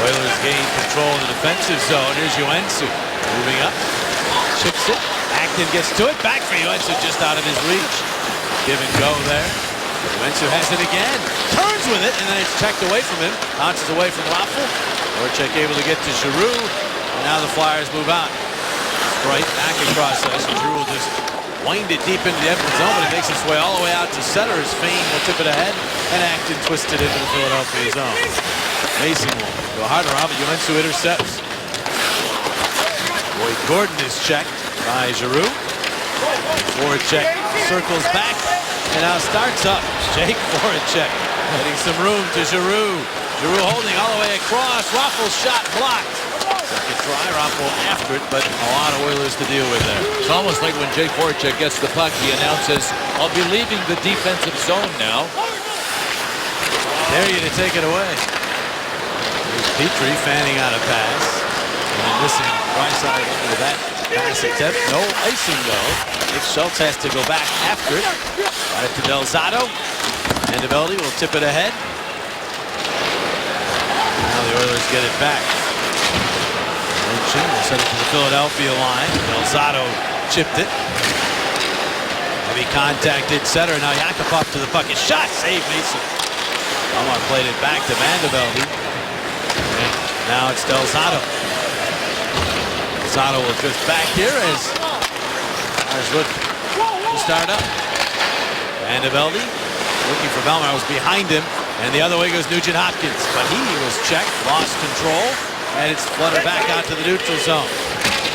Oilers gain control in the defensive zone. Here's Joensuu moving up, chips it. Acton gets to it, back for Joensuu, just out of his reach. Give and go there. Joensuu has it again, turns with it, and then it's checked away from him. Bounces away from Raffl. Voracek able to get to Giroux. And now the Flyers move out. Right back across ice. Giroux will just wind it deep into the Edmonton zone, but it makes its way all the way out to center as Fane will tip it ahead, and Acton twists it into the Philadelphia zone. Mason will go harder on, but Joensuu intercepts. Boyd Gordon is checked by Giroux. Voracek circles back and now starts up. Jake Voracek getting some room to Giroux. Giroux holding all the way across. Raffl's shot blocked. Second try, Raffl after it, but a lot of Oilers to deal with there. It's almost like when Jake Voracek gets the puck, he announces, "I'll be leaving the defensive zone now." Dare you to take it away. Here's Petrie fanning out a pass. And missing right side into that pass attempt. No icing though. Nick Schultz has to go back after it. Right to Del Zotto. Mandavelli will tip it ahead. Now the Oilers get it back. Will send it to the Philadelphia line. Del Zotto chipped it. Heavy contacted center. Now Yakupov to the puck. His shot save Mason. Belmar played it back to Mandavelli. And now it's Del Zotto. Del Zotto will drift back here as Ours look to start up. Mandavelli looking for Belmar. Was behind him. And the other way goes Nugent Hopkins. But he was checked. Lost control. And it's fluttered back out to the neutral zone.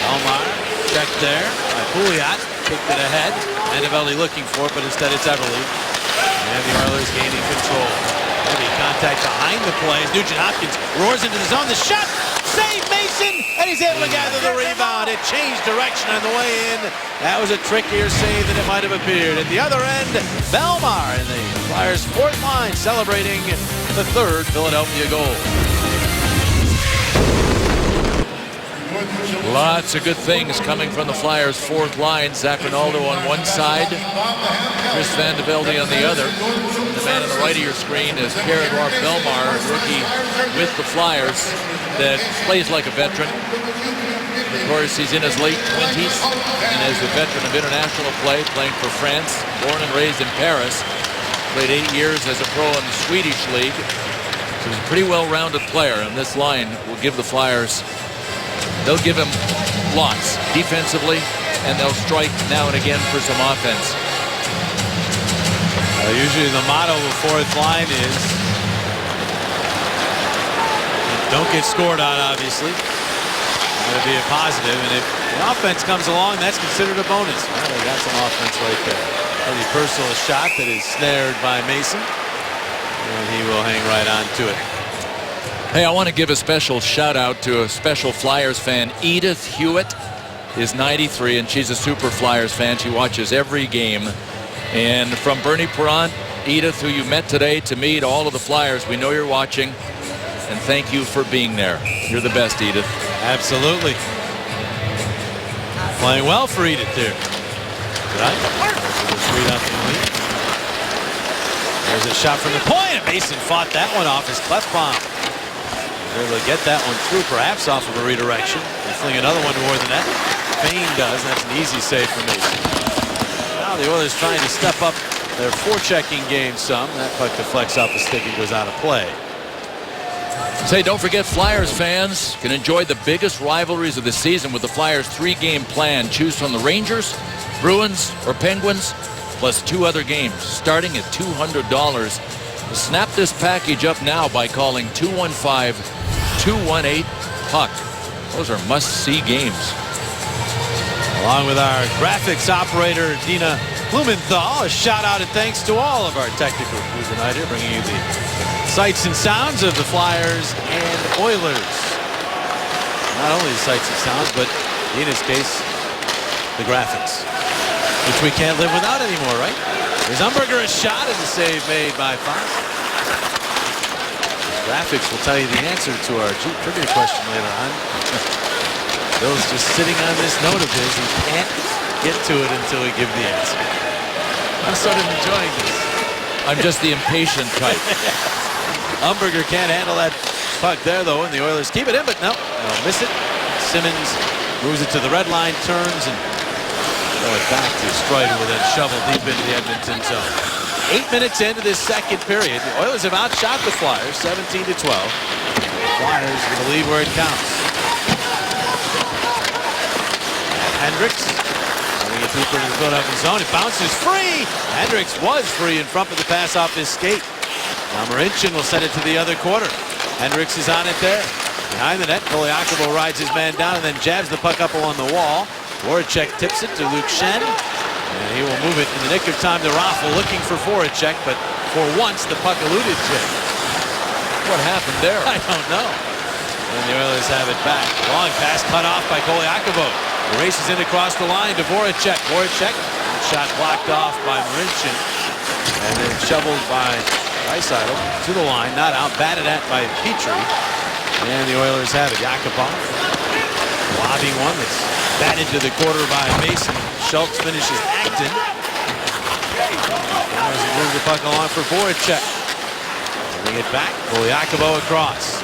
Belmar checked there by Pouliot. Kicked it ahead. Mandavelli looking for it, but instead it's Everly. And the Oilers gaining control. Heavy contact behind the play. Nugent Hopkins roars into the zone. The shot! Save Mason! And he's able to gather the rebound. It changed direction on the way in. That was a trickier save than it might have appeared. At the other end, Belmar in the Flyers' fourth line celebrating the third Philadelphia goal. Lots of good things coming from the Flyers' fourth line. Zach Rinaldo on one side, Chris Van de Velde on the other. The man on the right of your screen is Pierre-Edouard Belmar, a rookie with the Flyers that plays like a veteran. Of course, he's in his late 20s and is a veteran of international play, playing for France, born and raised in Paris. Played 8 years as a pro in the Swedish league. So he's a pretty well-rounded player, and this line will give the Flyers. They'll give him lots defensively, and they'll strike now and again for some offense. Usually the motto of the fourth line is don't get scored on, obviously. That'll be a positive, and if the offense comes along, that's considered a bonus. Well, they got some offense right there. Pretty personal shot that is snared by Mason, and he will hang right on to it. Hey, I want to give a special shout out to a special Flyers fan. Edith Hewitt is 93 and she's a super Flyers fan. She watches every game. And from Bernie Perrant, Edith, who you met today, to me, to all of the Flyers, we know you're watching. And thank you for being there. You're the best, Edith. Absolutely. Playing well for Edith there. Right? 3-0 lead. There's a shot from the point. And Mason fought that one off his Klefbom. Able to get that one through, perhaps off of a redirection. They fling another one toward the net. Fane does. That's an easy save for Mason. Now the Oilers trying to step up their forechecking game some. That puck deflects off the stick and goes out of play. Say, don't forget, Flyers fans can enjoy the biggest rivalries of the season with the Flyers 3-game plan. Choose from the Rangers, Bruins, or Penguins, plus 2 other games, starting at $200. Snap this package up now by calling 215-218-PUCK. Those are must-see games. Along with our graphics operator, Dina Blumenthal, a shout out and thanks to all of our technical crew tonight here, bringing you the sights and sounds of the Flyers and Oilers. Not only the sights and sounds, but in Dina's case, the graphics, which we can't live without anymore, right? There's Umberger, a shot, and a save made by Fox. Graphics will tell you the answer to our trivia question later on. Bill's just sitting on this note of his. He can't get to it until we give the answer. I'm sort of enjoying this. I'm just the impatient type. Umberger can't handle that puck there, though, and the Oilers keep it in, but no, they'll miss it. Simmons moves it to the red line, turns, and throw it back to Strider with that shovel deep into the Edmonton zone. 8 minutes into this second period, the Oilers have outshot the Flyers 17-12. Flyers with the lead where it counts. Hendricks running it deeper into the Philadelphia zone. It bounces free. Hendricks was free in front of the pass off his skate. Now Marincin will send it to the other quarter. Hendricks is on it there. Behind the net, Koliakovo rides his man down and then jabs the puck up along the wall. Voracek tips it to Luke Schenn. And he will move it in the nick of time to Raffl, looking for Voracek, but for once the puck eluded Jake. What happened there? I don't know. And the Oilers have it back. Long pass cut off by Koliakovo. He races in across the line to Voracek. Voracek, shot blocked off by Marincin. And then shoveled by Draisaitl to the line, not out, batted at by Petrie. And the Oilers have it. Yakupov lobbing one that's batted to the quarter by Mason. Schultz finishes Acton. Now he moves the puck along for Voracek. Bring it back. Koliakovo across.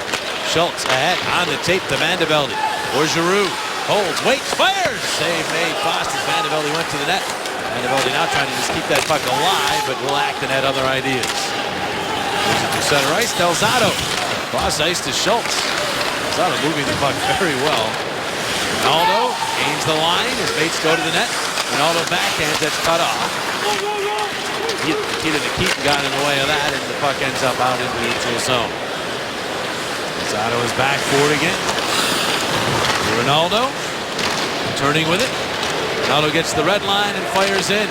Schultz ahead on the tape to Vandevelde. Or Giroux holds, waits, fires. Save made. Costas. Vandevelde went to the net. Vandevelde now trying to just keep that puck alive, but will Acton had other ideas. Moves it to center ice. Delzato. Cross ice to Schultz. Delzato moving the puck very well. Ronaldo gains the line. His mates go to the net. Ronaldo backhands. That's cut off. Nikita Nikitin got in the way of that, and the puck ends up out into the neutral zone. Delzato is back for it again. Ronaldo turning with it. Ronaldo gets the red line and fires in.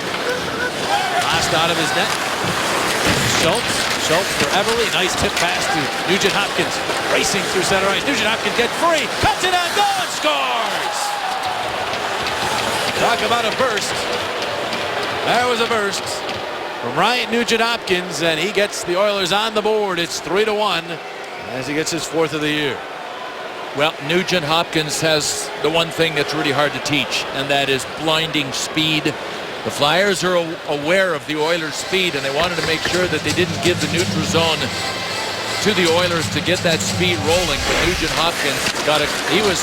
Last out of his net. Schultz for Everly. Nice tip pass to Nugent Hopkins. Racing through center ice. Nugent Hopkins gets free. Cuts it out. Goal and scores! Talk about a burst. There was a burst from Ryan Nugent Hopkins, and he gets the Oilers on the board. It's 3-1 as he gets his 4th of the year. Well, Nugent Hopkins has the one thing that's really hard to teach, and that is blinding speed. The Flyers are aware of the Oilers' speed, and they wanted to make sure that they didn't give the neutral zone to the Oilers to get that speed rolling. But Nugent Hopkins got it. He was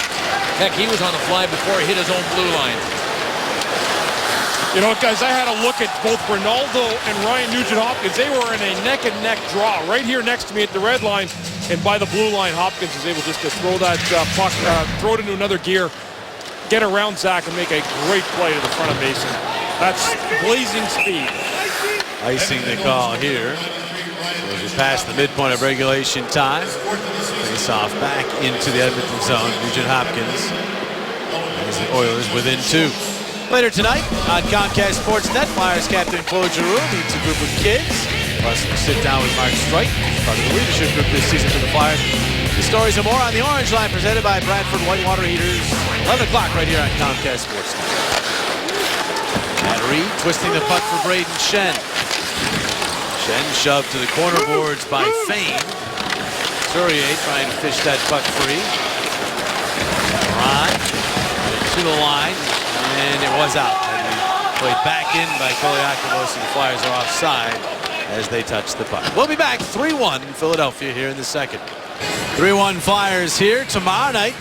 on the fly before he hit his own blue line. You know what, guys, I had a look at both Ronaldo and Ryan Nugent-Hopkins. They were in a neck-and-neck draw right here next to me at the red line. And by the blue line, Hopkins is able just to throw that puck, throw it into another gear, get around Zach, and make a great play to the front of Mason. That's blazing speed. Icing the call here. As we pass the midpoint of regulation time. Face off back into the Edmonton zone. Nugent Hopkins. As the Oilers within 2. Later tonight on Comcast Sportsnet, Flyers captain Claude Giroux meets a group of kids. Plus, we sit down with Mark Streit, part of the leadership group this season for the Flyers. The stories and more on the Orange Line, presented by Bradford Whitewater Heaters. 11 o'clock right here on Comcast Sportsnet. Matt Reed twisting the puck for Braden Schenn. Schenn shoved to the corner boards by Fane. Couturier trying to fish that puck free. Ron to the line. And it was out. And played back in by Koliakovo, so the Flyers are offside as they touch the puck. We'll be back 3-1 Philadelphia here in the second. 3-1 Flyers here tomorrow night.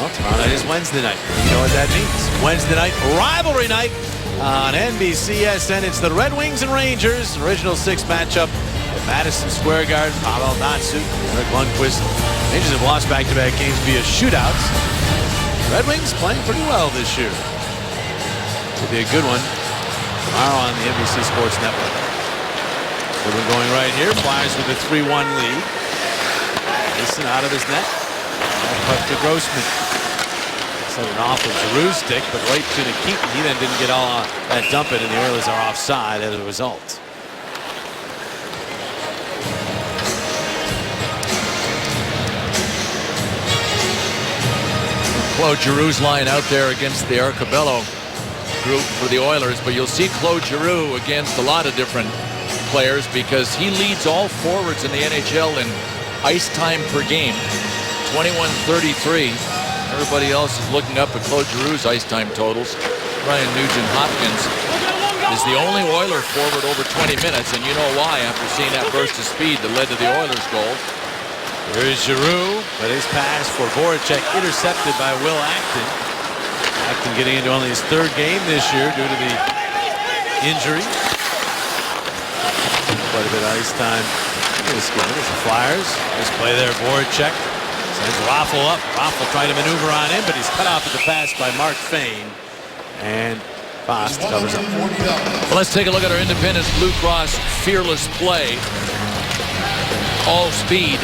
Well, tomorrow night is Wednesday night. You know what that means. Wednesday night, rivalry night on NBCSN. It's the Red Wings and Rangers. Original 6 matchup at Madison Square Garden. Pavel Datsyuk, Eric Lundqvist. Rangers have lost back-to-back games via shootouts. Red Wings playing pretty well this year. Could be a good one tomorrow on the NBC Sports Network. Good one going right here. Flyers with a 3-1 lead. Mason out of his net. Puck to Grossman. Sent it off of Giroux's stick, but right to Nikitin. He then didn't get all that dump it, and the Oilers are offside as a result. Claude Giroux's line out there against the Arcobello group for the Oilers, but you'll see Claude Giroux against a lot of different players because he leads all forwards in the NHL in ice time per game, 21:33. Everybody else is looking up at Claude Giroux's ice time totals. Ryan Nugent-Hopkins is the only Oiler forward over 20 minutes, and you know why after seeing that burst of speed that led to the Oilers' goal. Here is Giroux, but his pass for Voracek intercepted by Will Acton. Acton getting into only his 3rd game this year due to the injury. Quite a bit of ice time this game as the Flyers just play their board check. Sends Raffl up. Raffl trying to maneuver on him, but he's cut off at the pass by Mark Fane. And Fost covers up. Well, let's take a look at our Independence Blue Cross fearless play. All speed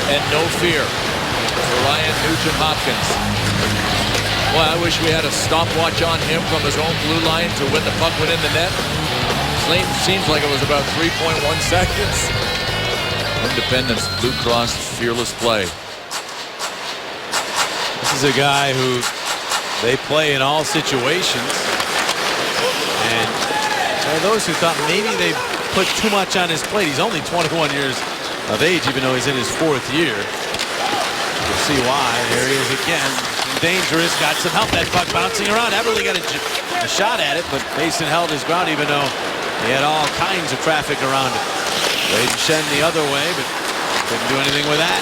and no fear for Ryan Nugent-Hopkins. Well, I wish we had a stopwatch on him from his own blue line to when the puck went in the net. Seems like it was about 3.1 seconds. Independence Blue Cross fearless play. This is a guy who they play in all situations. And there are those who thought maybe they put too much on his plate. He's only 21 years of age, even though he's in his 4th year. You can see why. There he is again. Dangerous. Got some help. That puck bouncing around. Everly got a shot at it, but Mason held his ground, even though he had all kinds of traffic around him. Braden Schenn the other way, but couldn't do anything with that.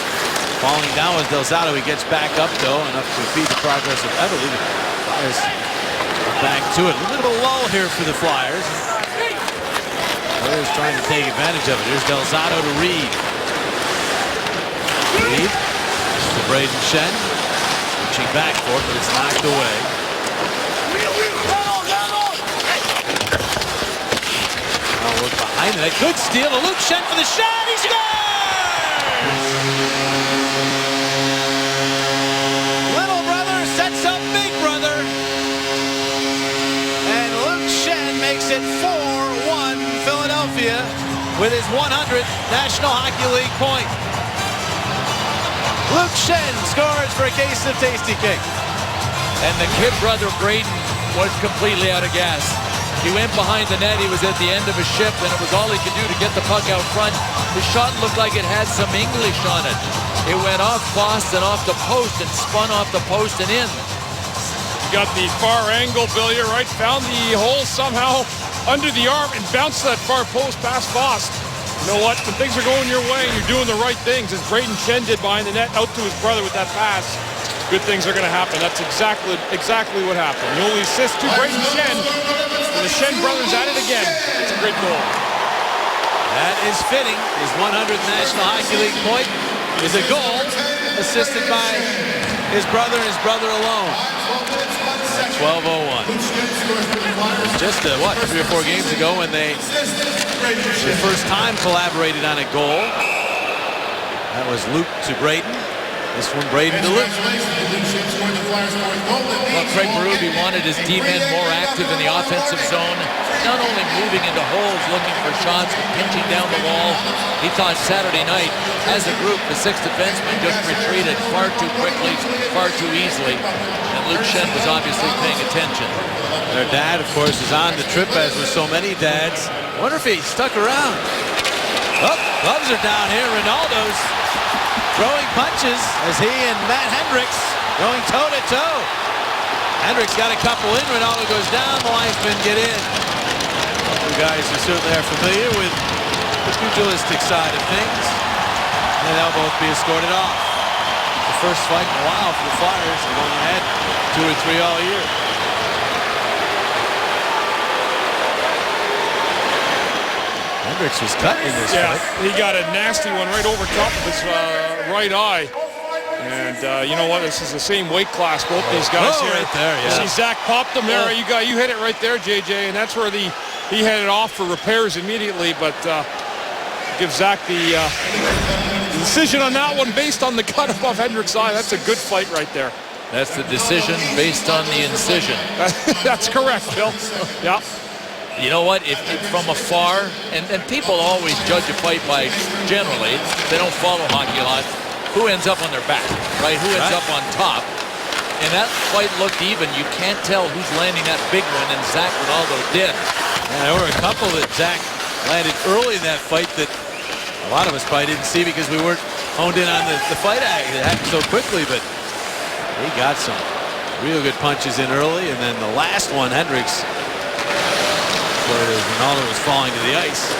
Falling down was Del Zotto. He gets back up, though, enough to impede the progress of Everly. The Flyers are back to it. A little bit of a lull here for the Flyers. Others trying to take advantage of it. Here's Del Zotto to Reed. Reed to Braden Schenn. Reaching back for it, but it's knocked away. Now look behind it. Good steal. A Luke Schenn for the shot. He scores! Little brother sets up big brother. And Luke Schenn makes it 4-1 Philadelphia with his 100th National Hockey League point. Luke Schenn scores for a case of Tasty Cake. And the kid brother Braden was completely out of gas. He went behind the net. He was at the end of a shift, and it was all he could do to get the puck out front. His shot looked like it had some English on it. It went off Fost and off the post and spun off the post and in. You got the far angle, Bill. You're right. Found the hole somehow under the arm and bounced that far post past Fost. You know what? When things are going your way and you're doing the right things, as Braden Schenn did behind the net, out to his brother with that pass, good things are going to happen. That's exactly what happened. The only assist to Braden Schenn, and the Schenn brothers at it again. It's a great goal. That is fitting. His 100th National Hockey League point is a goal assisted by his brother and his brother alone. 12:01. Just 3 or 4 games ago when they the first time collaborated on a goal. That was Luke to Braden. This one Braden to Luke. Well, Craig Berube wanted his D-men more active in the offensive zone, not only moving into holes looking for shots, but pinching down the wall. He thought Saturday night, as a group, the 6 defensemen just retreated far too quickly, far too easily, and Luke Schenn was obviously paying attention. Their dad, of course, is on the trip, as with so many dads. I wonder if he stuck around. Oh, gloves are down here. Ronaldo's throwing punches as he and Matt Hendricks going toe-to-toe. Hendricks got a couple in. Ronaldo goes down. The linesmen get in. Two guys who certainly are familiar with the pugilistic side of things. And they'll both be escorted off. The first fight in a while for the Flyers. They've only had 2 or 3 all year. Hendricks was cut in this fight. He got a nasty one right over top of his right eye. And you know what? This is the same weight class, both these guys here. Right there, yeah. See, Zach popped him there. You hit it right there, JJ, and that's where he headed off for repairs immediately. But give Zach the decision on that one based on the cut above Hendricks' eye. That's a good fight right there. That's the decision based on the incision. That's correct, Bill. Yeah. You know what, if from afar, and people always judge a fight by, generally, they don't follow hockey a lot, who ends up on their back, right? Who ends up on top? And that fight looked even. You can't tell who's landing that big one, and Zach Ronaldo did. And there were a couple that Zach landed early in that fight that a lot of us probably didn't see because we weren't honed in on the fight act. It happened so quickly, but he got some real good punches in early, and then the last one, Hendricks, Ronaldo was falling to the ice,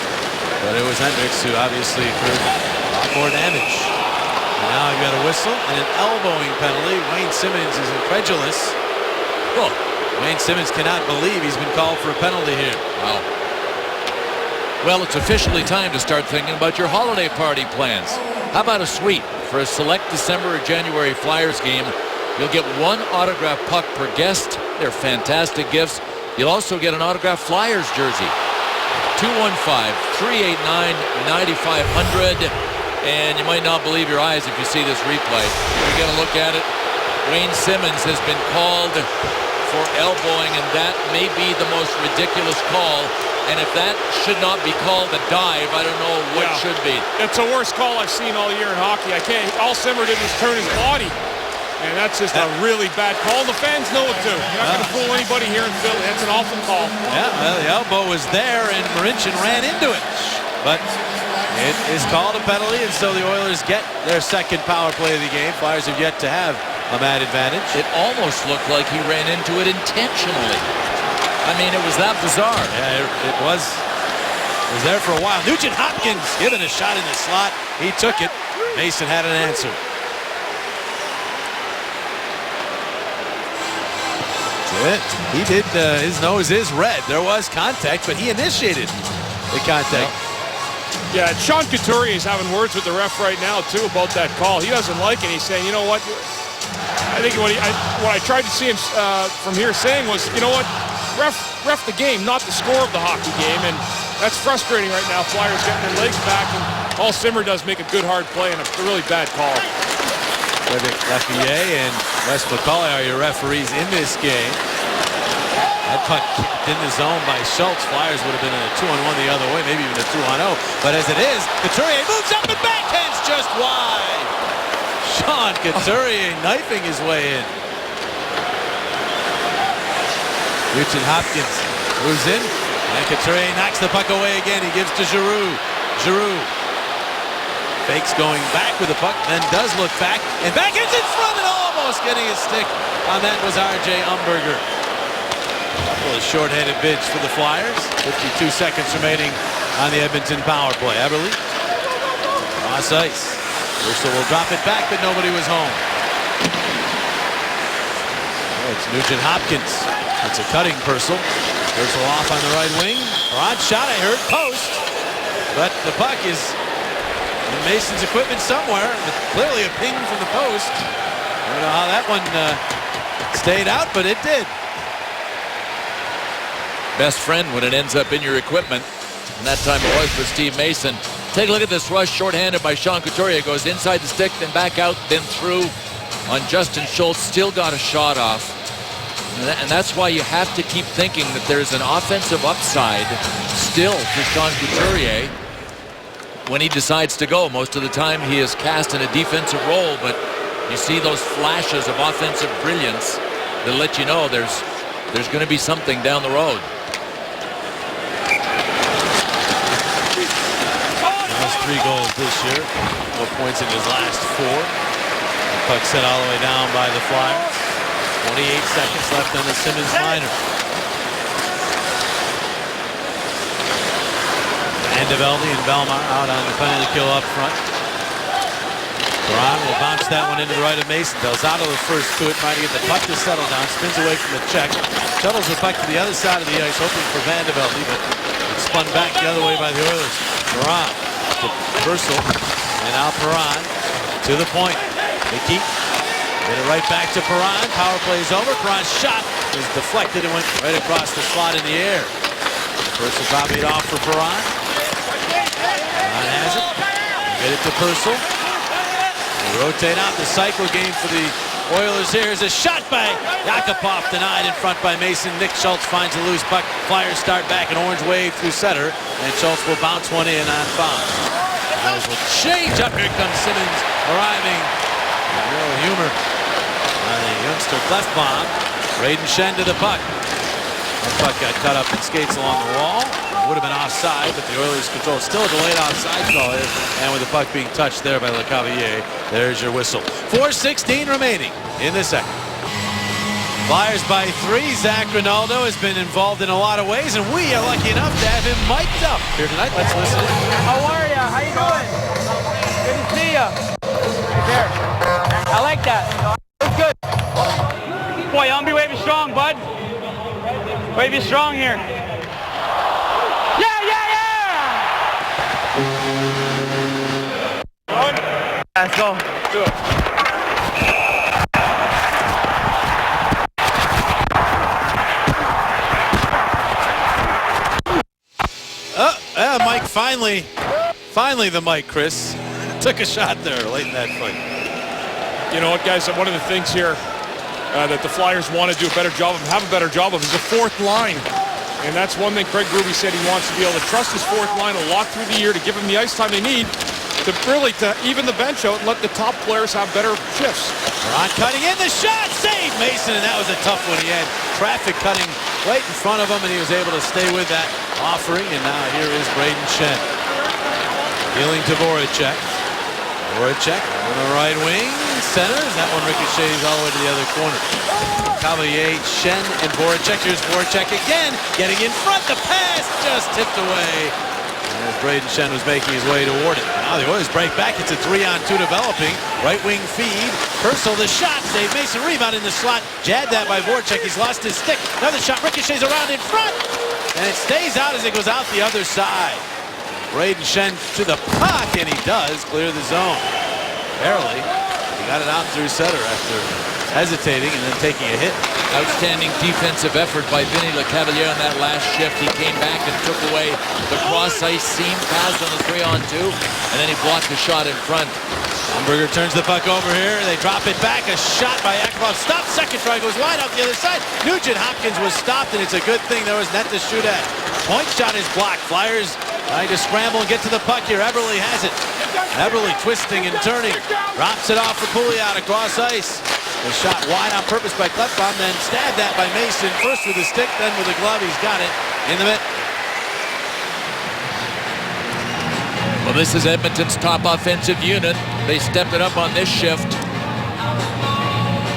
but it was Hendricks who obviously incurred a lot more damage. And now I've got a whistle and an elbowing penalty. Wayne Simmons is incredulous. Wayne Simmons cannot believe he's been called for a penalty here. Wow. Well, it's officially time to start thinking about your holiday party plans. How about a suite for a select December or January Flyers game? You'll get one autographed puck per guest. They're fantastic gifts. You'll also get an autographed Flyers jersey. 215-389-9500. And you might not believe your eyes if you see this replay. You get a look at it. Wayne Simmons has been called for elbowing, and that may be the most ridiculous call. And if that should not be called a dive, I don't know what should be. It's the worst call I've seen all year in hockey. All Simmer did was turn his body. And that's just a really bad call. The fans know it too. You're not going to fool anybody here in Philly. That's an awful call. Yeah, well, the elbow was there, and Marincin ran into it. But it is called a penalty, and so the Oilers get their second power play of the game. Flyers have yet to have a man advantage. It almost looked like he ran into it intentionally. I mean, it was that bizarre. Yeah, it was there for a while. Nugent Hopkins given a shot in the slot. He took it. Mason had an answer. That's it. He did. His nose is red. There was contact, but he initiated the contact. Yeah, Sean Couturier is having words with the ref right now too about that call. He doesn't like it. He's saying, you know what? I think what I tried to see him from here saying was, you know what? Ref the game, not the score of the hockey game, and that's frustrating right now. Flyers getting their legs back, and all Simmer does make a good hard play and a really bad call. Frederic Lafayette and Wes McCauley are your referees in this game. That puck kicked in the zone by Schultz. Flyers would have been in a 2-on-1 the other way, maybe even a 2-on-0. But as it is, Couturier moves up and backhands just wide. Sean Couturier knifing his way in. Nugent Hopkins moves in, and Couturier knocks the puck away again. He gives to Giroux. Giroux fakes going back with the puck, then does look back, and backhands in front and almost getting a stick on that was R.J. Umberger. A short-handed bids for the Flyers. 52 seconds remaining on the Edmonton power play. Eberle, cross ice. Purcell will drop it back, but nobody was home. Oh, it's Nugent Hopkins. It's a cutting Purcell. Purcell off on the right wing. Broad shot, I heard, post. But the puck is in Mason's equipment somewhere. Clearly a ping from the post. I don't know how that one stayed out, but it did. Best friend when it ends up in your equipment. And that time it was for Steve Mason. Take a look at this rush shorthanded by Sean Couturier. Goes inside the stick, then back out, then through on Justin Schultz. Still got a shot off. And that's why you have to keep thinking that there's an offensive upside still to Sean Couturier when he decides to go. Most of the time he is cast in a defensive role, but you see those flashes of offensive brilliance that let you know there's going to be something down the road. Has 3 goals this year. 4 points in his last 4. The puck set all the way down by the Flyers. 28 seconds left on the Simmons liner. And Vandeveldy and Belmar out on the penalty kill up front. Perron will bounce that one into the right of Mason. Delzato the first to it, trying to get the puck to settle down. Spins away from the check. Shuttles the puck to the other side of the ice, hoping for Vandeveldy, but it's spun back the other way by the Oilers. Perron to Purcell, and now Perron to the point. Hickey get it right back to Perron. Power play is over. Perron's shot is deflected and went right across the slot in the air. Purcell copied off for Perron. Perron has it. Get it to Purcell. They rotate out the cycle game for the Oilers here. Here's a shot by Yakupov, denied in front by Mason. Nick Schultz finds a loose puck. Flyers start back, an orange wave through center, and Schultz will bounce one in on foul. Flyers will change up. Here comes Simmons arriving. Real humor on the youngster Clefbaum. Braden Shen to the puck. That puck got cut up in skates along the wall. It would have been offside, but the Oilers control still a delayed offside call here. And with the puck being touched there by LeCavalier, there's your whistle. 4:16 remaining in the second. Flyers by 3. Zach Rinaldo has been involved in a lot of ways, and we are lucky enough to have him mic'd up here tonight. Let's listen. How are you? How you doing? Good to see you. Right there. I like that. That's good. Boy, I'm be waving strong, bud. Waving strong here. Yeah, yeah, yeah! go. Do it. Mike finally the Mike, Chris. Took a shot there late in that fight. You know what, guys? One of the things here that the Flyers want to do a better job of, have a better job of, is a fourth line. And that's one thing Craig Berube said he wants to be able to trust his fourth line a lot through the year to give him the ice time they need to really to even the bench out and let the top players have better shifts. Ron cutting in, the shot, save Mason, and that was a tough one. He had traffic cutting right in front of him, and he was able to stay with that offering. And now here is Brayden Schenn. Dealing to Voracek. Voracek on the right wing, centers. That one ricochets all the way to the other corner. Cavalier, Schenn, and Voracek. Here's Voracek again, getting in front. The pass just tipped away as Brayden Schenn was making his way toward it. Now the Oilers break back. It's a 3-on-2 developing. Right wing feed. Purcell, the shot. Save Mason. Rebound in the slot. Jabbed that by Voracek. He's lost his stick. Another shot ricochets around in front. And it stays out as it goes out the other side. Brayden Schenn to the puck, and he does clear the zone. Barely. He got it out through center after hesitating and then taking a hit. Outstanding defensive effort by Vinny Lecavalier on that last shift. He came back and took away the cross-ice seam pass on the 3-on-2, and then he blocked the shot in front. Hamburger turns the puck over here. They drop it back. A shot by Yakupov. Stopped. Second try goes wide out the other side. Nugent Hopkins was stopped, and it's a good thing there was net to shoot at. Point shot is blocked. Flyers trying to scramble and get to the puck here. Eberle has it. Eberle twisting and turning. Drops it off for Pouliot across ice. The shot wide on purpose by Klefbom, then stabbed at by Mason. First with the stick, then with the glove. He's got it in the mitt. Well, this is Edmonton's top offensive unit. They stepped it up on this shift.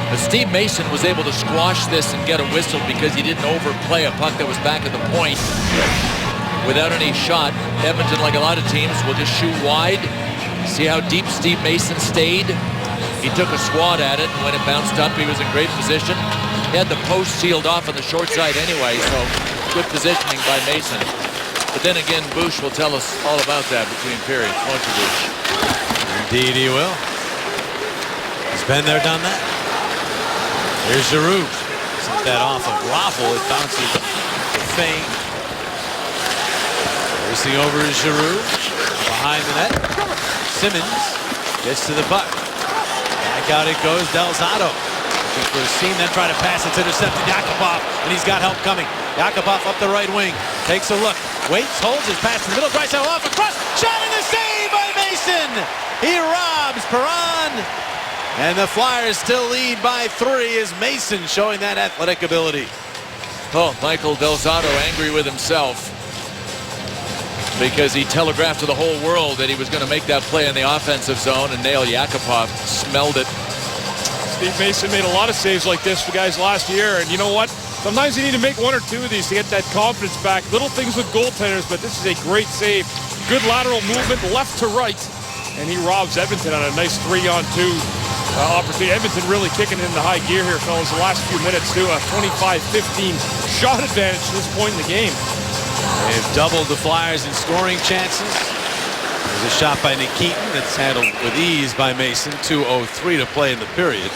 But Steve Mason was able to squash this and get a whistle because he didn't overplay a puck that was back at the point. Without any shot, Edmonton, like a lot of teams, will just shoot wide. See how deep Steve Mason stayed? He took a swat at it, and when it bounced up, he was in great position. He had the post sealed off on the short side anyway, so good positioning by Mason. But then again, Bush will tell us all about that between periods, won't you, Bush? Indeed he will. He's been there, done that. Here's Giroux. Sent that off of Raffle. It bounces to Fane. Racing over is Giroux. Behind the net. Simmons gets to the puck. Back out it goes. Delzato. Looking for a seam, then try to pass. It's intercepted. Yakupov, and he's got help coming. Yakupov up the right wing. Takes a look. Waits, holds his pass in the middle. Draisaitl off across. Shot in the save by Mason. He robs Perron. And the Flyers still lead by 3 as Mason showing that athletic ability. Oh, Michael Delzato angry with himself because he telegraphed to the whole world that he was going to make that play in the offensive zone, and Nail Yakupov smelled it. Steve Mason made a lot of saves like this for guys last year, and you know what? Sometimes you need to make 1 or 2 of these to get that confidence back. Little things with goaltenders, but this is a great save. Good lateral movement left to right, and he robs Edmonton on a nice 3-on-2 opportunity. Edmonton really kicking into high gear here, fellas, the last few minutes too. A 25-15 shot advantage to this point in the game. They've doubled the Flyers in scoring chances. There's a shot by Nikitin that's handled with ease by Mason. 2:03 to play in the period.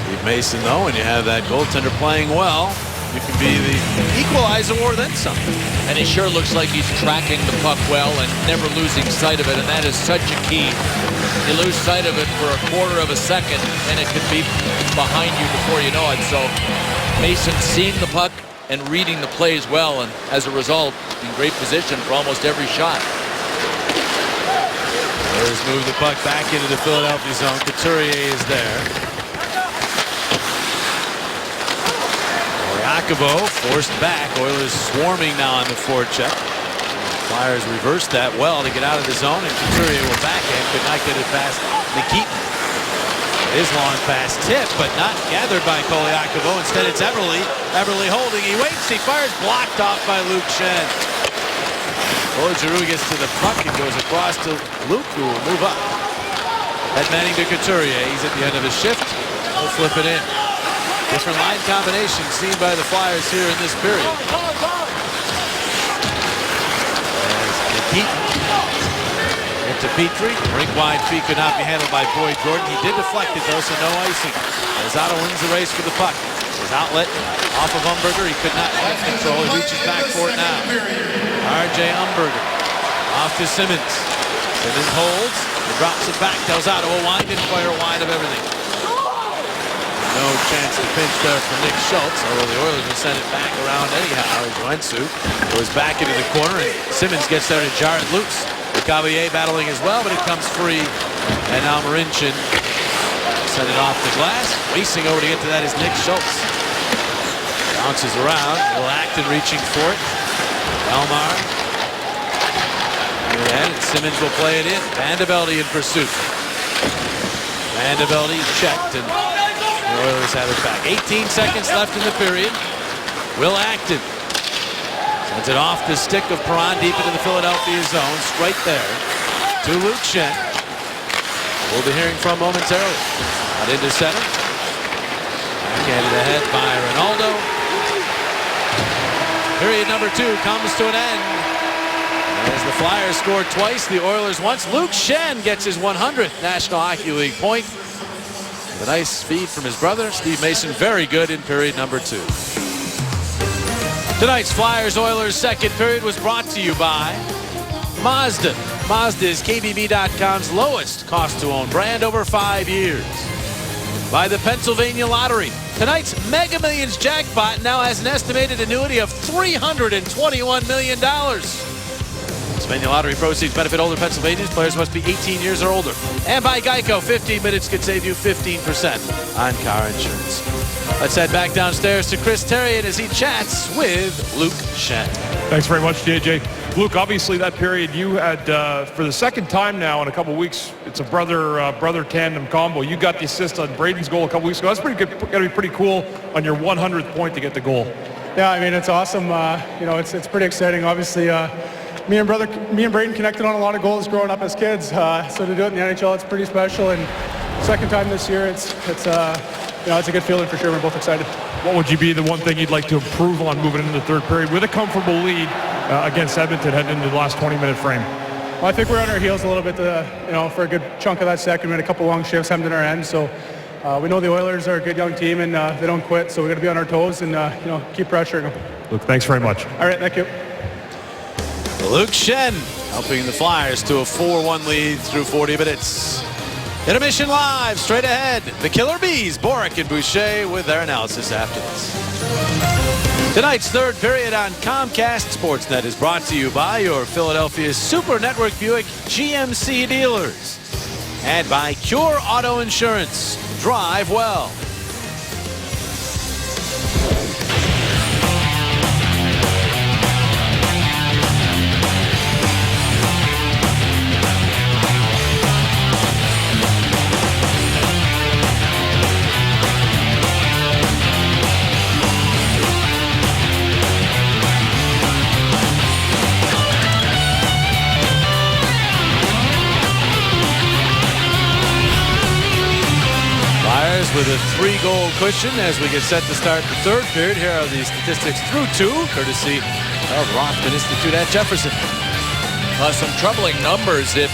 Steve Mason, though, when you have that goaltender playing well, you can be the equalizer or then something. And he sure looks like he's tracking the puck well and never losing sight of it, and that is such a key. You lose sight of it for a quarter of a second, and it could be behind you before you know it. So Mason seeing the puck and reading the plays well, and as a result, in great position for almost every shot. Oilers move the puck back into the Philadelphia zone. Couturier is there. Yakubo forced back. Oilers swarming now on the forecheck. Flyers reversed that well to get out of the zone, and Couturier will backhand, could not get it past Nikitin. His long pass tipped, but not gathered by Koliakovo. Instead, it's Eberle. Eberle holding. He waits. He fires. Blocked off by Luke Schenn. Giroux gets to the puck. It goes across to Luke, who will move up. Head manning to Couturier. He's at the end of his shift. He'll flip it in. Different line combinations seen by the Flyers here in this period. As Nikitin to Petrie. Rink wide feed could not be handled by Boyd Jordan. He did deflect it though, so no icing. Lozado wins the race for the puck. His outlet off of Umberger. He could not get control. He reaches back for it now. R.J. Umberger off to Simmons. Simmons holds. He drops it back. Lozado will wind and fire wide of everything. No chance to pinch there for Nick Schultz, although the Oilers will send it back around anyhow. Joensuu goes back into the corner, and Simmons gets there to jar it loose. Lecavalier battling as well, but it comes free. And now Marincin sent it off the glass. Racing over to get to that is Nick Schultz. Bounces around. Will Acton reaching for it. Elmar. And Simmons will play it in. Vandevelde in pursuit. Vandevelde checked, and the Oilers have it back. 18 seconds left in the period. Will Acton sends it off the stick of Perron deep into the Philadelphia zone. Straight there to Luke Schenn. We'll be hearing from momentarily. Out into center. Backhanded ahead by Ronaldo. Period number 2 comes to an end. As the Flyers scored twice, the Oilers once. Luke Schenn gets his 100th National Hockey League point. A nice feed from his brother, Steve Mason. Very good in period number 2. Tonight's Flyers-Oilers second period was brought to you by Mazda. Mazda is KBB.com's lowest cost-to-own brand over 5 years. By the Pennsylvania Lottery. Tonight's Mega Millions jackpot now has an estimated annuity of $321 million. Pennsylvania Lottery proceeds benefit older Pennsylvanians. Players must be 18 years or older. And by Geico, 15 minutes could save you 15% on car insurance. Let's head back downstairs to Chris Therien as he chats with Luke Schenn. Thanks very much, JJ. Luke, obviously that period you had, for the second time now in a couple weeks, it's a brother tandem combo. You got the assist on Braden's goal a couple weeks ago. That's pretty good. Got to be pretty cool on your 100th point to get the goal. Yeah, I mean, it's awesome. It's pretty exciting. Obviously, me and Braden connected on a lot of goals growing up as kids. So to do it in the NHL, it's pretty special. And second time this year, it's a good feeling for sure. We're both excited. What would you be the one thing you'd like to improve on moving into the third period with a comfortable lead against Edmonton heading into the last 20-minute frame? Well, I think we're on our heels a little bit, for a good chunk of that second. We had a couple long shifts hemmed in our end, so we know the Oilers are a good young team and they don't quit. So we're going to be on our toes and keep pressuring them. Luke, thanks very much. All right, thank you. Luke Schenn helping the Flyers to a 4-1 lead through 40 minutes. Intermission live, straight ahead. The Killer Bees, Boric and Boucher with their analysis after this. Tonight's third period on Comcast Sportsnet is brought to you by your Philadelphia Super Network Buick GMC dealers and by Cure Auto Insurance. Drive well. With a 3-goal cushion as we get set to start the third period. Here are the statistics through 2, courtesy of Rothman Institute at Jefferson. Some troubling numbers if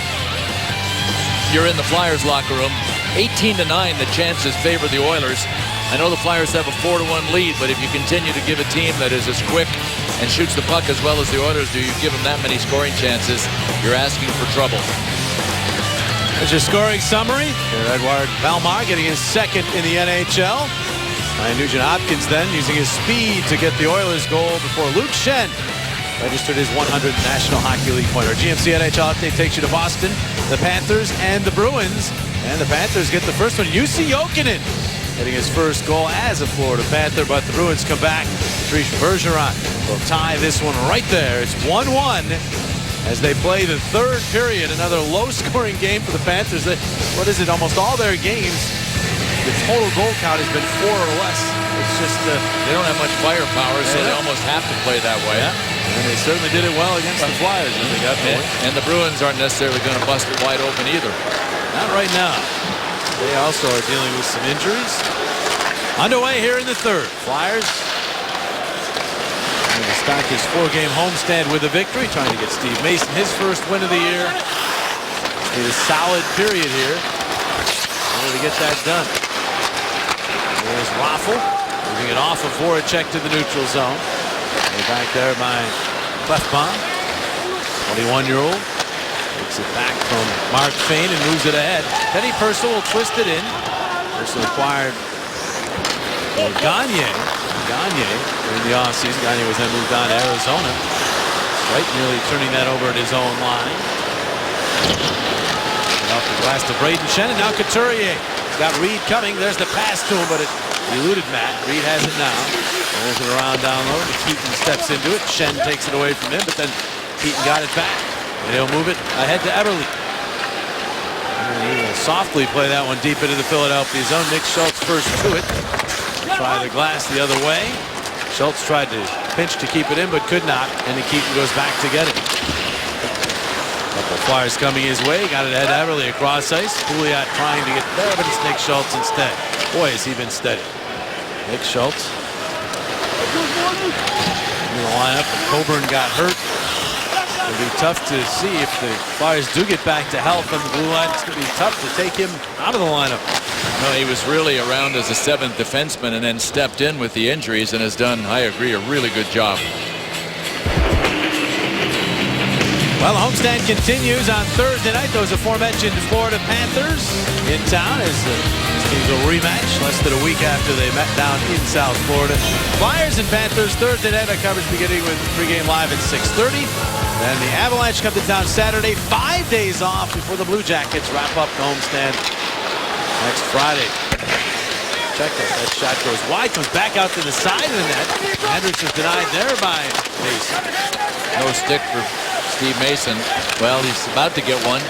you're in the Flyers locker room. 18-9, the chances favor the Oilers. I know the Flyers have a 4-1 lead, but if you continue to give a team that is as quick and shoots the puck as well as the Oilers do, you give them that many scoring chances, you're asking for trouble. There's your scoring summary. Here, Edouard Bellemare getting his second in the NHL. Ryan Nugent-Hopkins then using his speed to get the Oilers goal before Luke Schenn registered his 100th National Hockey League point. Our GMC NHL update takes you to Boston, the Panthers, and the Bruins. And the Panthers get the first one. Jussi Jokinen getting his first goal as a Florida Panther, but the Bruins come back. Patrice Bergeron will tie this one right there. It's 1-1. As they play the third period, another low-scoring game for the Panthers. What is it? Almost all their games, the total goal count has been 4 or less. It's just they don't have much firepower, so they almost have to play that way. Yeah. And they certainly did it well against the Flyers. And they got the win. And the Bruins aren't necessarily going to bust it wide open either. Not right now. They also are dealing with some injuries. Underway here in the third. Flyers going to start this 4-game homestand with a victory, trying to get Steve Mason his first win of the year. Need a solid period here in order to get that done. There's Raffl moving it off of Voracek to the neutral zone. Back there by Klefbom, 21-year-old. Takes it back from Mark Fane and moves it ahead. Teddy Purcell will twist it in. Purcell acquired Gagne in the offseason. Gagne was then moved on to Arizona. Right, nearly turning that over at his own line. Off the glass to Braden Shen, and now Couturier. He's got Reed coming. There's the pass to him, but it eluded Matt. Reed has it now. Rolls it around down low. Keaton steps into it. Shen takes it away from him, but then Keaton got it back. And he'll move it ahead to Eberle. And he will softly play that one deep into the Philadelphia zone. Nick Schultz first to it. Try the glass the other way. Schultz tried to pinch to keep it in, but could not. And then Keaton goes back to get it. Couple Flyers coming his way. Got it ahead to Eberle across ice. Pouliot trying to get there, but it's Nick Schultz instead. Boy, has he been steady. Nick Schultz in the lineup. Coburn got hurt. It'll be tough to see if the Flyers do get back to health on the blue line. It's going to be tough to take him out of the lineup. No, he was really around as a 7th defenseman and then stepped in with the injuries and has done, I agree, a really good job. Well, the homestand continues on Thursday night. Those aforementioned Florida Panthers in town as this team's a rematch less than a week after they met down in South Florida. Flyers and Panthers Thursday night. Our coverage beginning with pregame live at 6:30. Then the Avalanche come to town Saturday. 5 days off before the Blue Jackets wrap up the homestand next Friday. Check that shot goes wide, comes back out to the side of the net. Hendricks is denied there by Mason. No stick for Steve Mason. Well, he's about to get one.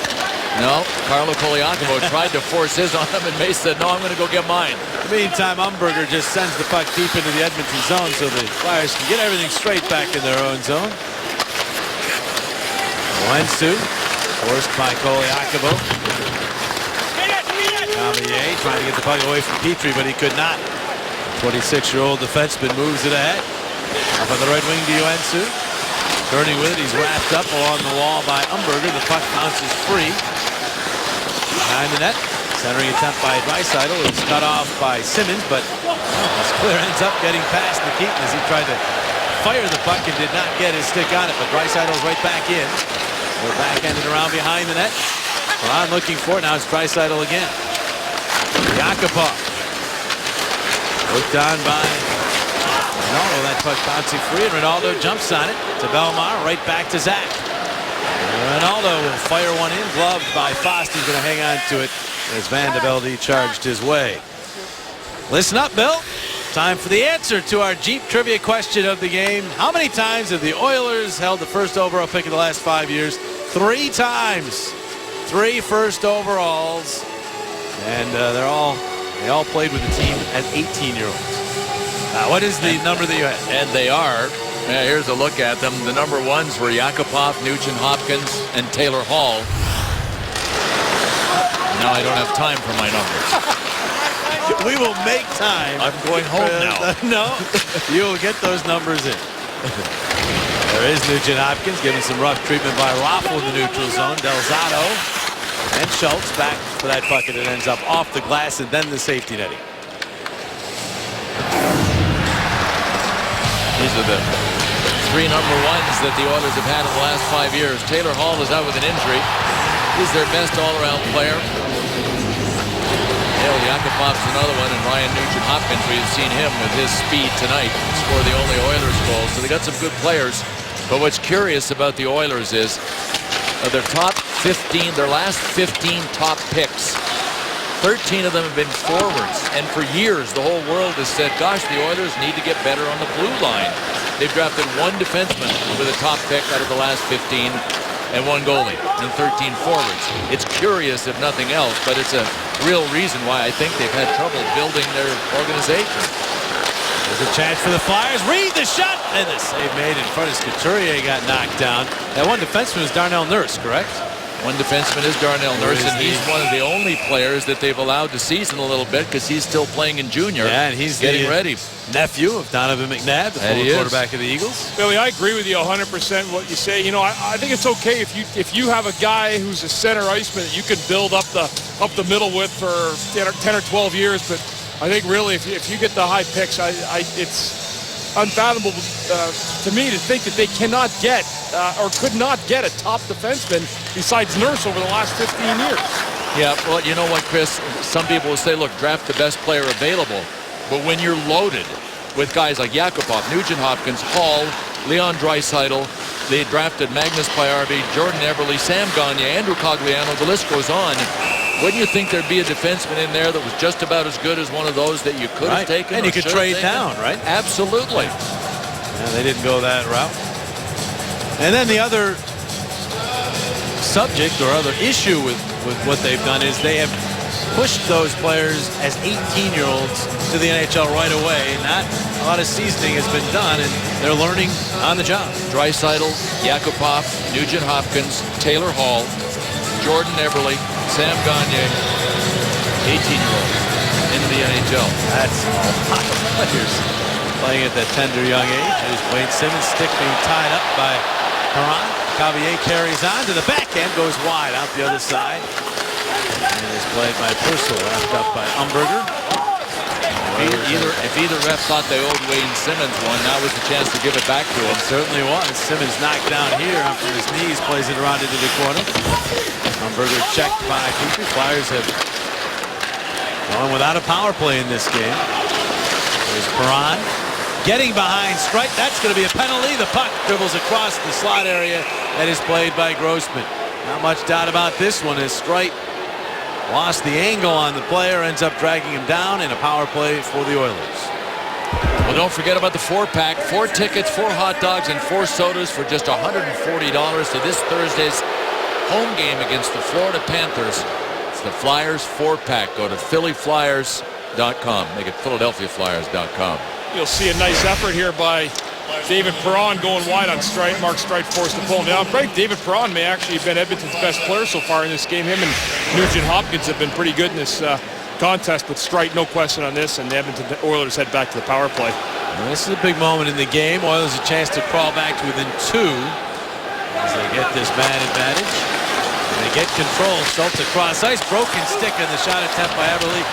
No, Carlo Colaiacovo tried to force his on him, and Mason said, no, I'm going to go get mine. In the meantime, Umberger just sends the puck deep into the Edmonton zone so the Flyers can get everything straight back in their own zone. Wensu, forced by Colaiacovo. Cavalier trying to get the puck away from Petrie, but he could not. 26-year-old defenseman moves it ahead. Up on the right wing to Wensu. Turning with it, he's wrapped up along the wall by Umberger. The puck bounces free. Behind the net. Centering attempt by Draisaitl. It's cut off by Simmons, but this clear ends up getting past Nikitin as he tried to fire the puck and did not get his stick on it, but Draisaitl's right back in. We're back-ended around behind the net. Ron looking for it. Now it's Draisaitl again. Yakupov. Hooked on by Ronaldo. That puck bouncing free, and Ronaldo jumps on it to Bellemare. Right back to Zach. Ronaldo will fire one in. Gloved by Fost. He's going to hang on to it as Van de Velde charged his way. Listen up, Bill. Time for the answer to our Jeep trivia question of the game. How many times have the Oilers held the first overall pick in the last 5 years? 3 times. 3 first overalls. And they all played with the team as 18-year-olds. What is the number that you had? And they are. Here's a look at them. The number 1s were Yakupov, Nugent Hopkins, and Taylor Hall. Now I don't have time for my numbers. We will make time. I'm going home now. No, you will get those numbers in. There is Nugent Hopkins giving some rough treatment by Raffl in the neutral zone. Delzato and Schultz back for that bucket. It ends up off the glass and then the safety netting. These are the 3 number 1s that the Oilers have had in the last 5 years. Taylor Hall is out with an injury. He's their best all-around player. Yakupov's another one, and Ryan Nugent Hopkins, we've seen him with his speed tonight score the only Oilers goal. So they got some good players. But what's curious about the Oilers is their top 15, their last 15 top picks, 13 of them have been forwards. And for years, the whole world has said, gosh, the Oilers need to get better on the blue line. They've drafted 1 defenseman with a top pick out of the last 15 and 1 goalie and 13 forwards. It's curious, if nothing else, but it's a real reason why I think they've had trouble building their organization. There's a chance for the Flyers. Reed the shot, and the save made in front as Couturier got knocked down. That one defenseman was Darnell Nurse, correct? One defenseman is Darnell Nurse, and he's one of the only players that they've allowed to season a little bit because he's still playing in junior. Yeah, and he's getting ready. Nephew of Donovan McNabb, the former quarterback of the Eagles. Billy, I agree with you 100% what you say. You know, I think it's okay if you have a guy who's a center iceman that you can build up the middle with for 10 or 12 years. But I think really if you get the high picks, it's unfathomable to me to think that they cannot get or could not get a top defenseman besides Nurse over the last 15 years. Yeah, well, you know what, Chris? Some people will say, look, draft the best player available. But when you're loaded with guys like Yakupov, Nugent Hopkins, Hall, Leon Draisaitl, they drafted Magnus Pajärvi, Jordan Eberle, Sam Gagner, Andrew Cogliano, the list goes on. Wouldn't you think there'd be a defenseman in there that was just about as good as one of those that you could have taken? And you could trade down, right? Absolutely. Yeah, they didn't go that route. And then the other subject or other issue with what they've done is they have pushed those players as 18-year-olds to the NHL right away. Not a lot of seasoning has been done, and they're learning on the job. Draisaitl, Yakupov, Nugent Hopkins, Taylor Hall, Jordan Eberle, Sam Gagner, 18-year-olds into the NHL. That's a lot of players playing at that tender young age. There's Wayne Simmons, stick being tied up by Perron. Cavier carries on to the backhand, goes wide out the other side. And is played by Purcell, wrapped up by Umberger. If either ref thought they owed Wayne Simmons one, that was the chance to give it back to him. Certainly was. Simmons knocked down here from his knees, plays it around into the corner. Umberger checked by Cooper. Flyers have gone without a power play in this game. There's Perron getting behind Streit. That's going to be a penalty. The puck dribbles across the slot area and is played by Grossman. Not much doubt about this one as Streit lost the angle on the player, ends up dragging him down in a power play for the Oilers. Well, don't forget about the 4-pack. 4 tickets, 4 hot dogs, and 4 sodas for just $140 to this Thursday's home game against the Florida Panthers. It's the Flyers 4-pack. Go to PhillyFlyers.com. Make it PhiladelphiaFlyers.com. You'll see a nice effort here by David Perron going wide on Streit. Mark Streit forced to pull him down. Probably David Perron may actually have been Edmonton's best player so far in this game. Him and Nugent Hopkins have been pretty good in this contest, but Streit, no question on this, and the Edmonton Oilers head back to the power play. Well, this is a big moment in the game. Oilers a chance to crawl back to within 2 as they get this man advantage. And they get control. Schultz across ice. Broken stick on the shot attempt by Eberle.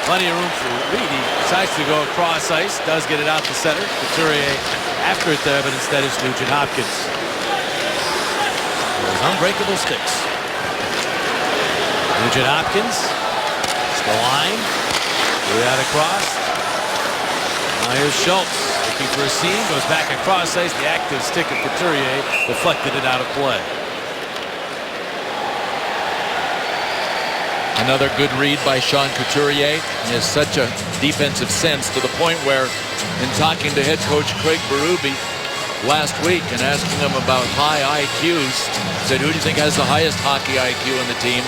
Plenty of room for Reed. He decides to go across ice. Does get it out to center. Couturier after it there, but instead it's Nugent Hopkins. Those unbreakable sticks. Nugent Hopkins. It's the line. Threw that across. Now here's Schultz. Looking for a seam. Goes back across ice. The active stick of Couturier deflected it out of play. Another good read by Sean Couturier. He has such a defensive sense to the point where, in talking to head coach Craig Berube last week and asking him about high IQs, he said, who do you think has the highest hockey IQ on the team?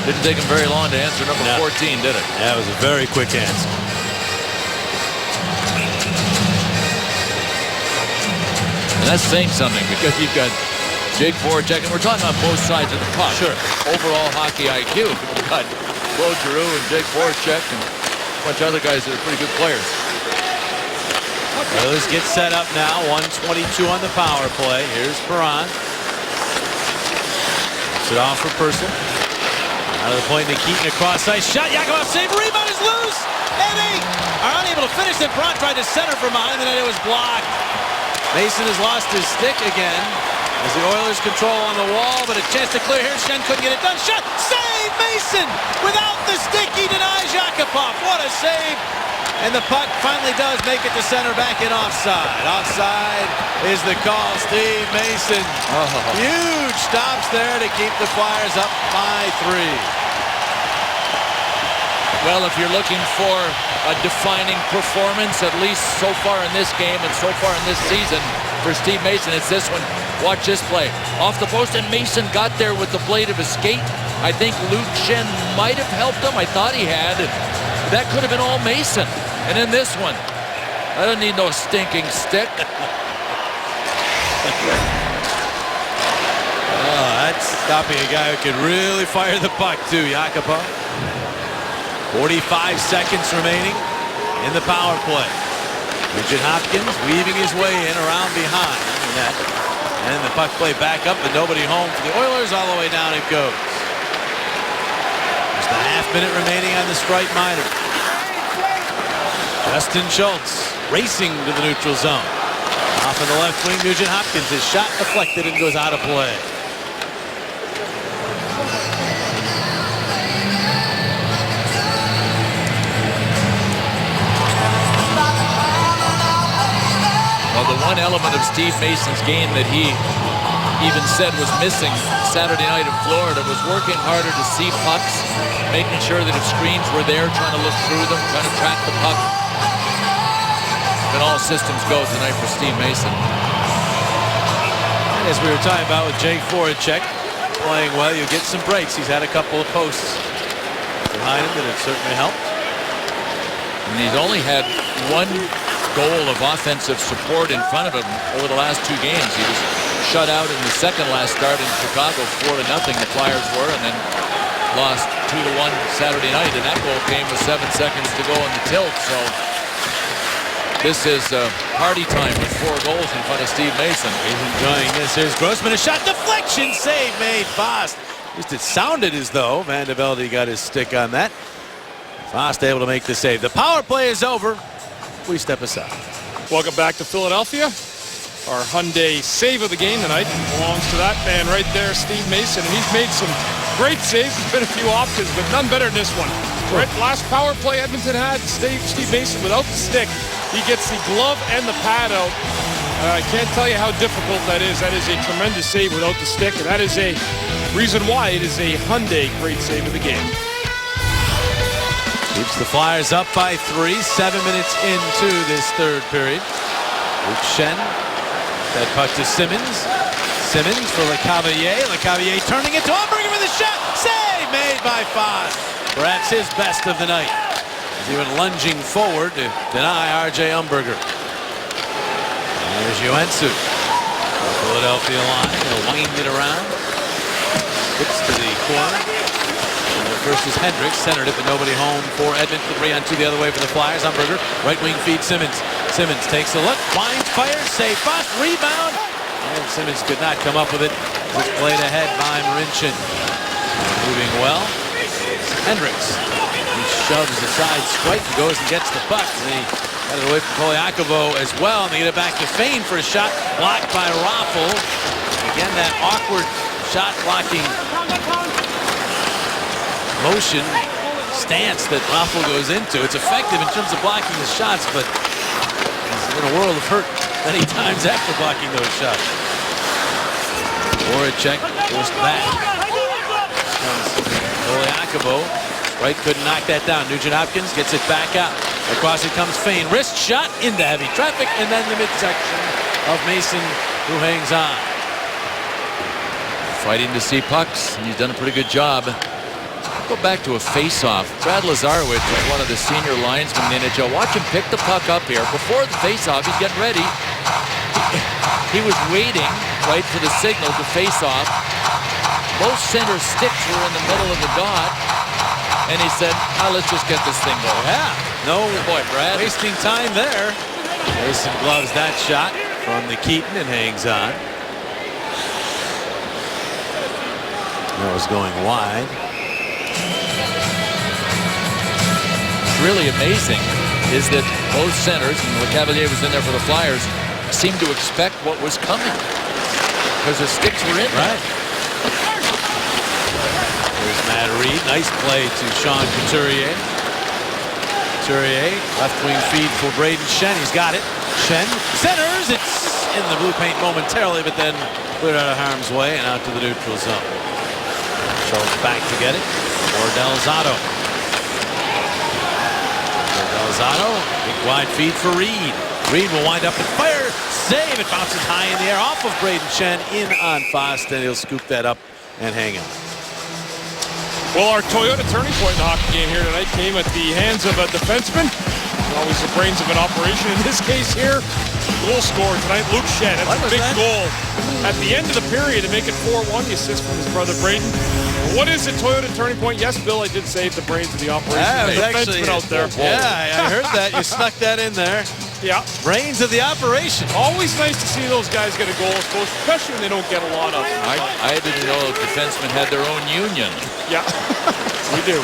Didn't take him very long to answer number 14, did it? That was a very quick answer. And that's saying something because you've got Jake Voracek, and we're talking on both sides of the puck. Sure. Overall hockey IQ. We've got Claude Giroux and Jake Voracek and a bunch of other guys that are pretty good players. Oilers get set up now. 1:22 on the power play. Here's Perron. Puts it off for Purcell. Out of the point, Nikitin across ice. Shot. Yakupov save. Rebound is loose. And they are unable to finish it. Perron tried to center from behind, and it was blocked. Mason has lost his stick again. As the Oilers control on the wall, but a chance to clear here. Schenn couldn't get it done. Shot! Save! Mason! Without the stick, he denies Yakupov. What a save! And the puck finally does make it to center, back in offside. Offside is the call. Steve Mason. Huge stops there to keep the Flyers up by 3. Well, if you're looking for a defining performance, at least so far in this game and so far in this season for Steve Mason, it's this one. Watch this play. Off the post, and Mason got there with the blade of his skate. I think Luke Schenn might have helped him. I thought he had. That could have been all Mason. And in this one, I don't need no stinking stick. That's Stopping a guy who could really fire the puck too, Jacopo. 45 seconds remaining in the power play. Nugent Hopkins weaving his way in around behind the net. And the puck play back up, but nobody home for the Oilers. All the way down it goes. Just a half-minute remaining on the strike minor. Justin Schultz racing to the neutral zone. Off in the left wing, Nugent Hopkins. His shot deflected and goes out of play. Well, the one element of Steve Mason's game that he even said was missing Saturday night in Florida was working harder to see pucks, making sure that if screens were there, trying to look through them, trying to track the puck. And all systems go tonight for Steve Mason. As we were talking about with Jake Voracek playing well, you get some breaks. He's had a couple of posts behind him that have certainly helped. And he's only had one goal of offensive support in front of him over the last 2 games. He was shut out in the second last start in Chicago, 4-0. The Flyers were, and then lost 2-1 Saturday night. And that goal came with 7 seconds to go in the tilt. So this is party time with 4 goals in front of Steve Mason. He's enjoying this. Here's Grossman, a shot deflection, save made. Fast. At least it sounded as though Van de Velde got his stick on that. Fast able to make the save. The power play is over. We step aside. Welcome back to Philadelphia. Our Hyundai save of the game tonight belongs to that man right there, Steve Mason. And he's made some great saves. There's been a few options, but none better than this one. Right, last power play Edmonton had, Steve Mason without the stick. He gets the glove and the pad out. I can't tell you how difficult that is. That is a tremendous save without the stick, and that is a reason why it is a Hyundai great save of the game. Keeps the Flyers up by 3, 7 minutes into this third period. Luke Schenn, that puck to Simmons. Simmons for LeCavalier. LeCavalier turning it to Umberger with a shot. Save made by Foss. Perhaps his best of the night. He's even lunging forward to deny R.J. Umberger. There's Joensuu. Philadelphia line. He'll wind it around. Gets to the corner. First is Hendricks, centered it, but nobody home for Edmonton. 3-on-2 the other way for the Flyers. Umberger, right wing feed Simmons. Simmons takes a look, winds, fires, save, Foss, rebound. And Simmons could not come up with it. It's played ahead by Marincin. Moving well. Hendricks. He shoves aside Sprite and goes and gets the puck. And he got it away from Koliakovo as well. And they get it back to Fane for a shot, blocked by Raffl. Again, that awkward shot blocking motion stance that Raffl goes into. It's effective in terms of blocking the shots, but he's in a world of hurt many times after blocking those shots. Voracek forced back. Koliakovo. Right, couldn't knock that down. Nugent Hopkins gets it back out. Across it comes Fane. Wrist shot into heavy traffic, and then the midsection of Mason, who hangs on. Fighting to see pucks, and he's done a pretty good job. Go back to a face-off. Brad Lazarowicz was one of the senior linesmen in the NHL. Watch him pick the puck up here. Before the face-off, he's getting ready. He was waiting, right, for the signal to face off. Both center sticks were in the middle of the dot. And he said, let's just get this thing going. Yeah, no boy, Brad. Wasting time there. Mason gloves that shot from the Keaton and hangs on. That was going wide. Really amazing is that both centers, and LeCavalier was in there for the Flyers, seemed to expect what was coming because the sticks were in. Right. There's Matt Reed. Nice play to Sean Couturier. Couturier, left wing feed for Braden Schenn. He's got it. Schenn centers. It's in the blue paint momentarily, but then cleared out of harm's way and out to the neutral zone. Schultz back to get it. For Delzato. Delzato, big wide feed for Reed. Reed will wind up and fire. Save. It bounces high in the air off of Braden Schenn in on Fost, and he'll scoop that up and hang on. Well, our Toyota turning point in the hockey game here tonight came at the hands of a defenseman. Always the brains of an operation. In this case here, goal scorer tonight, Luke Shen. That's What a was big that? goal at the end of the period to make it 4-1. The assist from his brother Braden. What is the Toyota turning point? Yes, Bill, I did save the brains of the operation. Yeah, it was Defenseman actually, out there. yeah, I heard that. You snuck that in there. Yeah. Brains of the operation. Always nice to see those guys get a goal, especially when they don't get a lot of them. I didn't know defensemen had their own union. Yeah, we do.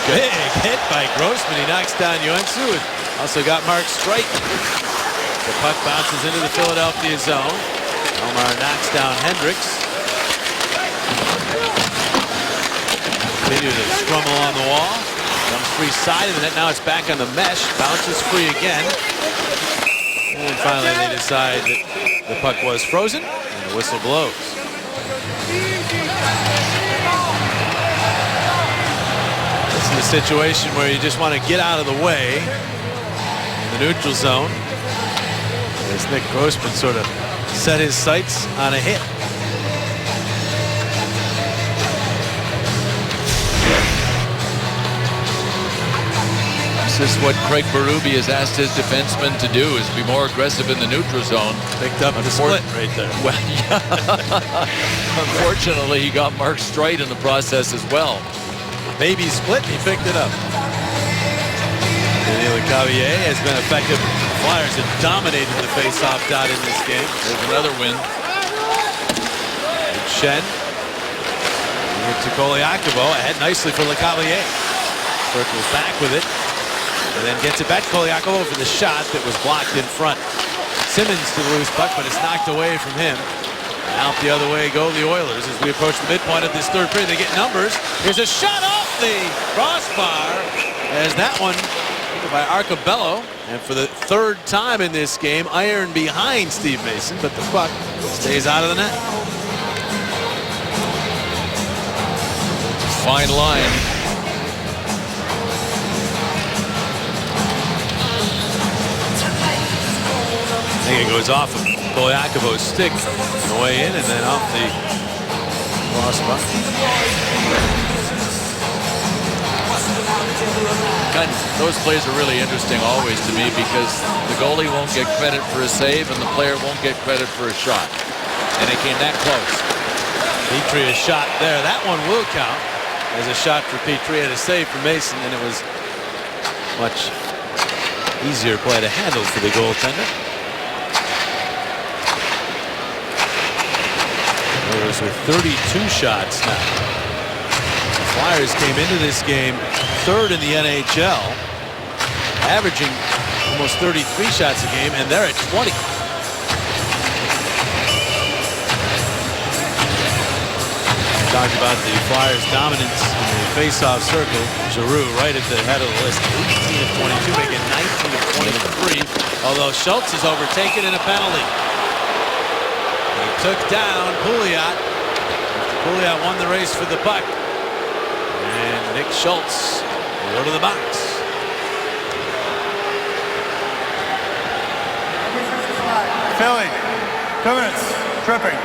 Big hit by Grossman. He knocks down Yuensu. Also got Mark Streit. The puck bounces into the Philadelphia zone. Omar knocks down Hendricks. Continue to scrum along the wall. Comes free side of the net. Now it's back on the mesh. Bounces free again. And finally they decide that the puck was frozen and the whistle blows. This is a situation where you just want to get out of the way in the neutral zone. As Nick Grossman sort of set his sights on a hit. This is what Craig Berube has asked his defensemen to do, is be more aggressive in the neutral zone. Picked up the split right there. Well, yeah. Unfortunately, he got Mark Streit in the process as well. Maybe split, he picked it up. Daniel Lecavalier has been effective. Flyers have dominated the face-off dot in this game. There's another win. Shen. To Koliakovo. Ahead nicely for Lecavalier. Circles back with it. And then gets it back to Koliakovo for the shot that was blocked in front. Simmons to the loose puck, but it's knocked away from him. Out the other way go the Oilers as we approach the midpoint of this third period. They get numbers. Here's a shot off the crossbar as that one by Arcobello. And for the third time in this game, iron behind Steve Mason, but the puck stays out of the net. Fine line. I think it goes off of Koliakovo's stick on the way in and then off the crossbar. Those plays are really interesting always to me because the goalie won't get credit for a save and the player won't get credit for a shot. And it came that close. Petrie a shot there. That one will count as a shot for Petrie and a save for Mason, and it was much easier play to handle for the goaltender. Oilers with 32 shots now. The Flyers came into this game third in the NHL, averaging almost 33 shots a game, and they're at 20. Talked about the Flyers' dominance in the face-off circle. Giroux right at the head of the list, 18 of 22, making 19 of 23. Although Schultz is overtaken in a penalty. He took down Pouliot. Pouliot won the race for the puck. And Nick Schultz will go to the box. Philly, 2 minutes, tripping.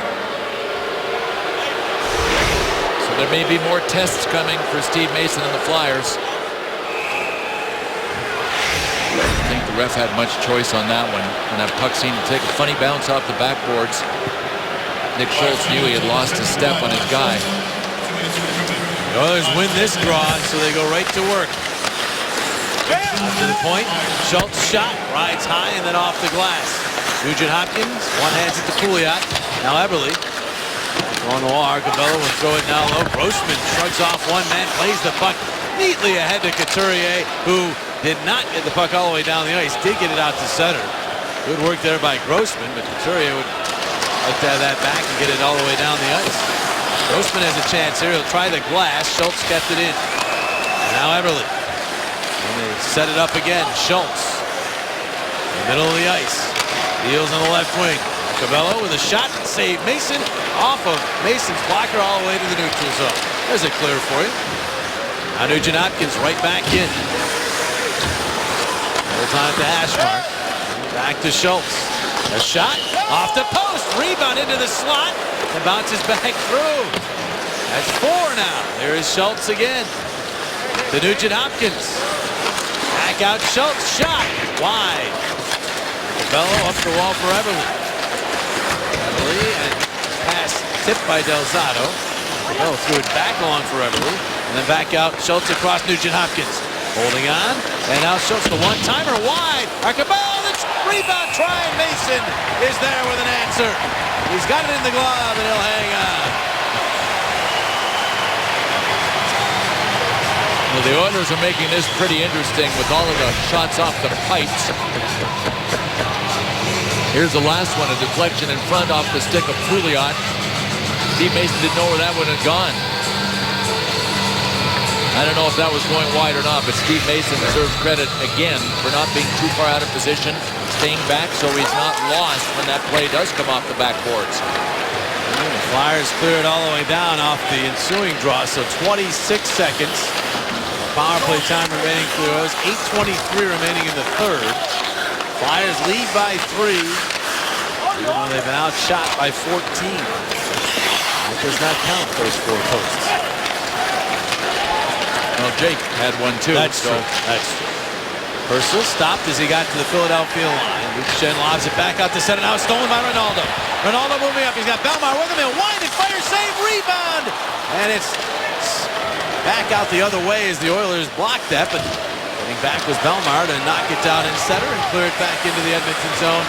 So there may be more tests coming for Steve Mason and the Flyers. I don't think the ref had much choice on that one. And that puck seemed to take a funny bounce off the backboards. Nick Schultz knew he had lost a step on his guy. The Oilers win this draw, so they go right to work. Up to the point. Schultz shot, rides high and then off the glass. Nugent Hopkins, one hands it to Pouliot. Now Eberle. On the wall, Arcobello will throw it now low. Grossman shrugs off one man, plays the puck neatly ahead to Couturier, who did not get the puck all the way down the ice. Did get it out to center. Good work there by Grossman, but Couturier would like to have that back and get it all the way down the ice. Grossman has a chance here. He'll try the glass. Schultz kept it in. Now Eberle. And they set it up again. Schultz. In the middle of the ice. Deals on the left wing. Cabello with a shot. Save Mason off of Mason's blocker all the way to the neutral zone. There's a clear for you. Now Nugent Hopkins right back in. Full time to Ashmark. Back to Schultz. A shot off the post. Rebound into the slot. And bounces back through. That's 4 now. There is Schultz again. To Nugent Hopkins. Back out Schultz. Shot. Wide. Bello up the wall for Everly. Everly and pass tipped by Delzato. Bello threw it back on for Everly. And then back out. Schultz across Nugent Hopkins. Holding on. And now Schultz the one-timer wide. Arcabel, the rebound try. Mason is there with an answer. He's got it in the glove and he'll hang on. Well, the Oilers are making this pretty interesting with all of the shots off the pipes. Here's the last one, a deflection in front off the stick of Pouliot. Steve Mason didn't know where that one had gone. I don't know if that was going wide or not, but Steve Mason deserves credit again for not being too far out of position, staying back so he's not lost when that play does come off the backboards. The Flyers clear it all the way down off the ensuing draw, so 26 seconds. Power play time remaining for the Oilers. 8:23 remaining in the third. Flyers lead by 3. Even though they've been outshot by 14. That does not count those 4 posts. Well, Jake had one too. That's true. That's true. Purcell stopped as he got to the Philadelphia line. Luke Schenn lobs it back out to center. Now it's stolen by Ronaldo. Ronaldo moving up. He's got Bellemare with him. He'll wind it. Fire save. Rebound. And it's back out the other way as the Oilers blocked that. But getting back was Bellemare to knock it down in center and clear it back into the Edmonton zone.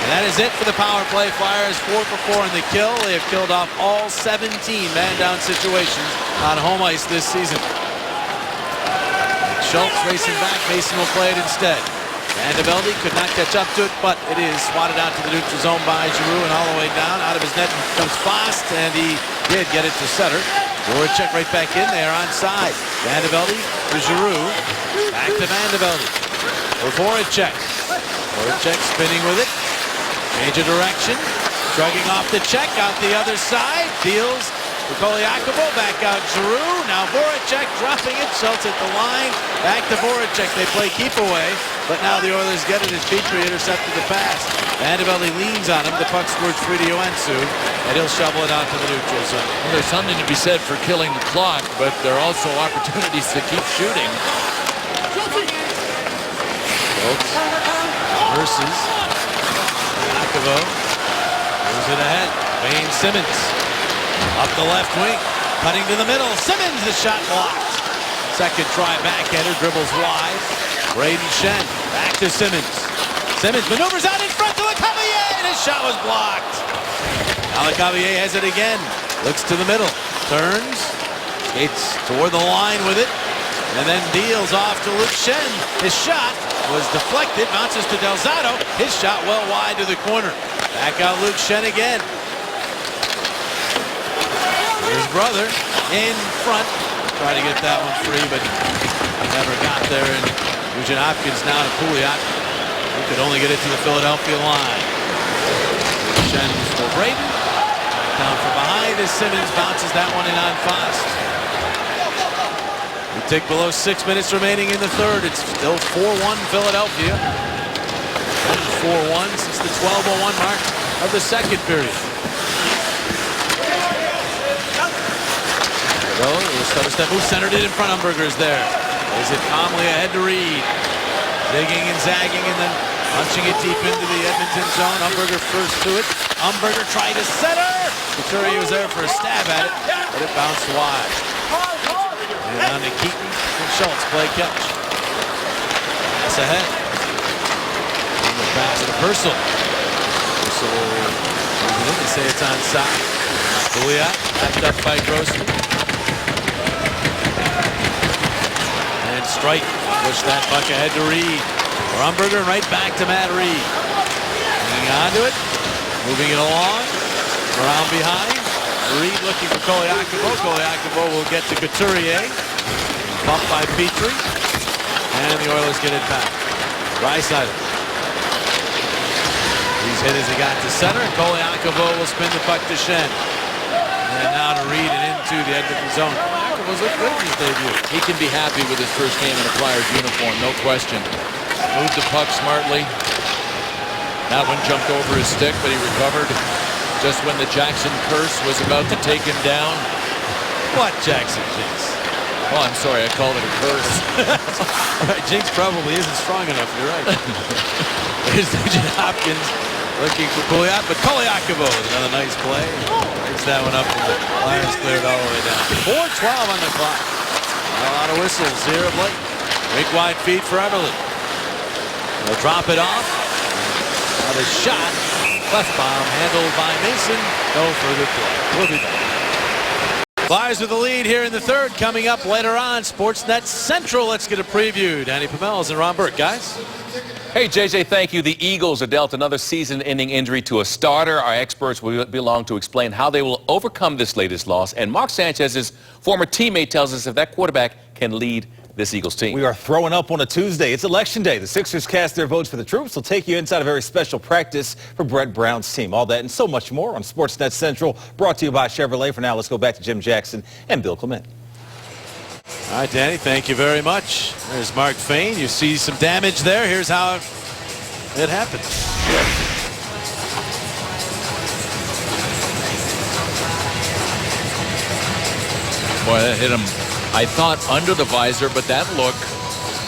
And that is it for the power play. Flyers 4 for 4 in the kill. They have killed off all 17 man-down situations on home ice this season. Schultz racing back. Mason will play it instead. Vandevelde could not catch up to it, but it is swatted out to the neutral zone by Giroux and all the way down. Out of his net comes Fast, and he did get it to center. Voracek right back in there onside. Vandevelde to Giroux. Back to Vandevelde. For Voracek. Voracek spinning with it. Change of direction. Shrugging off the check. Out the other side. Deals. Koliakovo back out Giroux. Now Voracek dropping it. Schultz at the line. Back to Voracek. They play keep away. But now the Oilers get it as Petrie intercepted the pass. Vandevelde leans on him. The puck squirts free to Joensuu. And he'll shovel it out to the neutral zone. Well, there's something to be said for killing the clock, but there are also opportunities to keep shooting. Schultz versus Koliakovo. Moves it ahead. Wayne Simmons. Up the left wing, cutting to the middle. Simmons, the shot blocked. Second try backhander, dribbles wide. Brayden Schenn, back to Simmons. Simmons maneuvers out in front to Lecavalier, and his shot was blocked. Now Lecavalier has it again. Looks to the middle, turns, skates toward the line with it, and then deals off to Luke Schenn. His shot was deflected, bounces to Delzato. His shot well wide to the corner. Back out Luke Schenn again. His brother in front. Tried to get that one free, but he never got there. And Nugent Hopkins now to Pouliot. He could only get it to the Philadelphia line. Schenn for Brayden. Down from behind as Simmons bounces that one in on Fast. We tick below 6 minutes remaining in the third. It's still 4-1 Philadelphia. 4-1 since the 12:01 mark of the second period. Step move centered it in front. Umberger's there. Is it calmly ahead to Reed. Digging and zagging and then punching it deep into the Edmonton zone. Umberger first to it. Umberger tried to center. Couturier was there for a stab at it, but it bounced wide. And on to Keaton and Schultz. Play catch. Pass ahead. And the pass to Purcell. Purcell they say it's onside. Pouliot backed up by Grossman. Strike, push that puck ahead to Reed. For Umberger, right back to Matt Reed. Hanging on to it, moving it along, around behind. Reed looking for Koliakovo. Koliakovo will get to Couturier. Bumped by Petrie. And the Oilers get it back. Draisaitl. He's hit as he got to center. Koliakovo will spin the puck to Schenn. And now to Reed and into the Edmonton zone. Was looked good in his debut. He can be happy with his first game in a Flyers uniform, no question. Moved the puck smartly. That one jumped over his stick, but he recovered just when the Jackson curse was about to take him down. What Jackson jinx? Oh, I'm sorry. I called it a curse. Jinx probably isn't strong enough. You're right. Here's Nugent Hopkins looking for Kuliak, but Koliakovo with another nice play. Brings that one up, and the Flyers cleared all the way down. 4:12 on the clock. A lot of whistles here of late. Big wide feed for Eberle. They'll drop it off. Another shot. Left bomb handled by Mason. No further play. We'll be back. Flyers with the lead here in the third. Coming up later on, Sportsnet Central. Let's get a preview. Danny Pomels and Ron Burke. Guys? Hey, JJ, thank you. The Eagles are dealt another season-ending injury to a starter. Our experts will be along to explain how they will overcome this latest loss. And Mark Sanchez's former teammate tells us if that quarterback can lead this Eagles team. We are throwing up on a Tuesday. It's Election Day. The Sixers cast their votes for the troops. We'll take you inside a very special practice for Brett Brown's team. All that and so much more on Sportsnet Central, brought to you by Chevrolet. For now, let's go back to Jim Jackson and Bill Clement. All right, Danny, thank you very much. There's Mark Fane. You see some damage there. Here's how it happened. Boy, that hit him, I thought, under the visor, but that look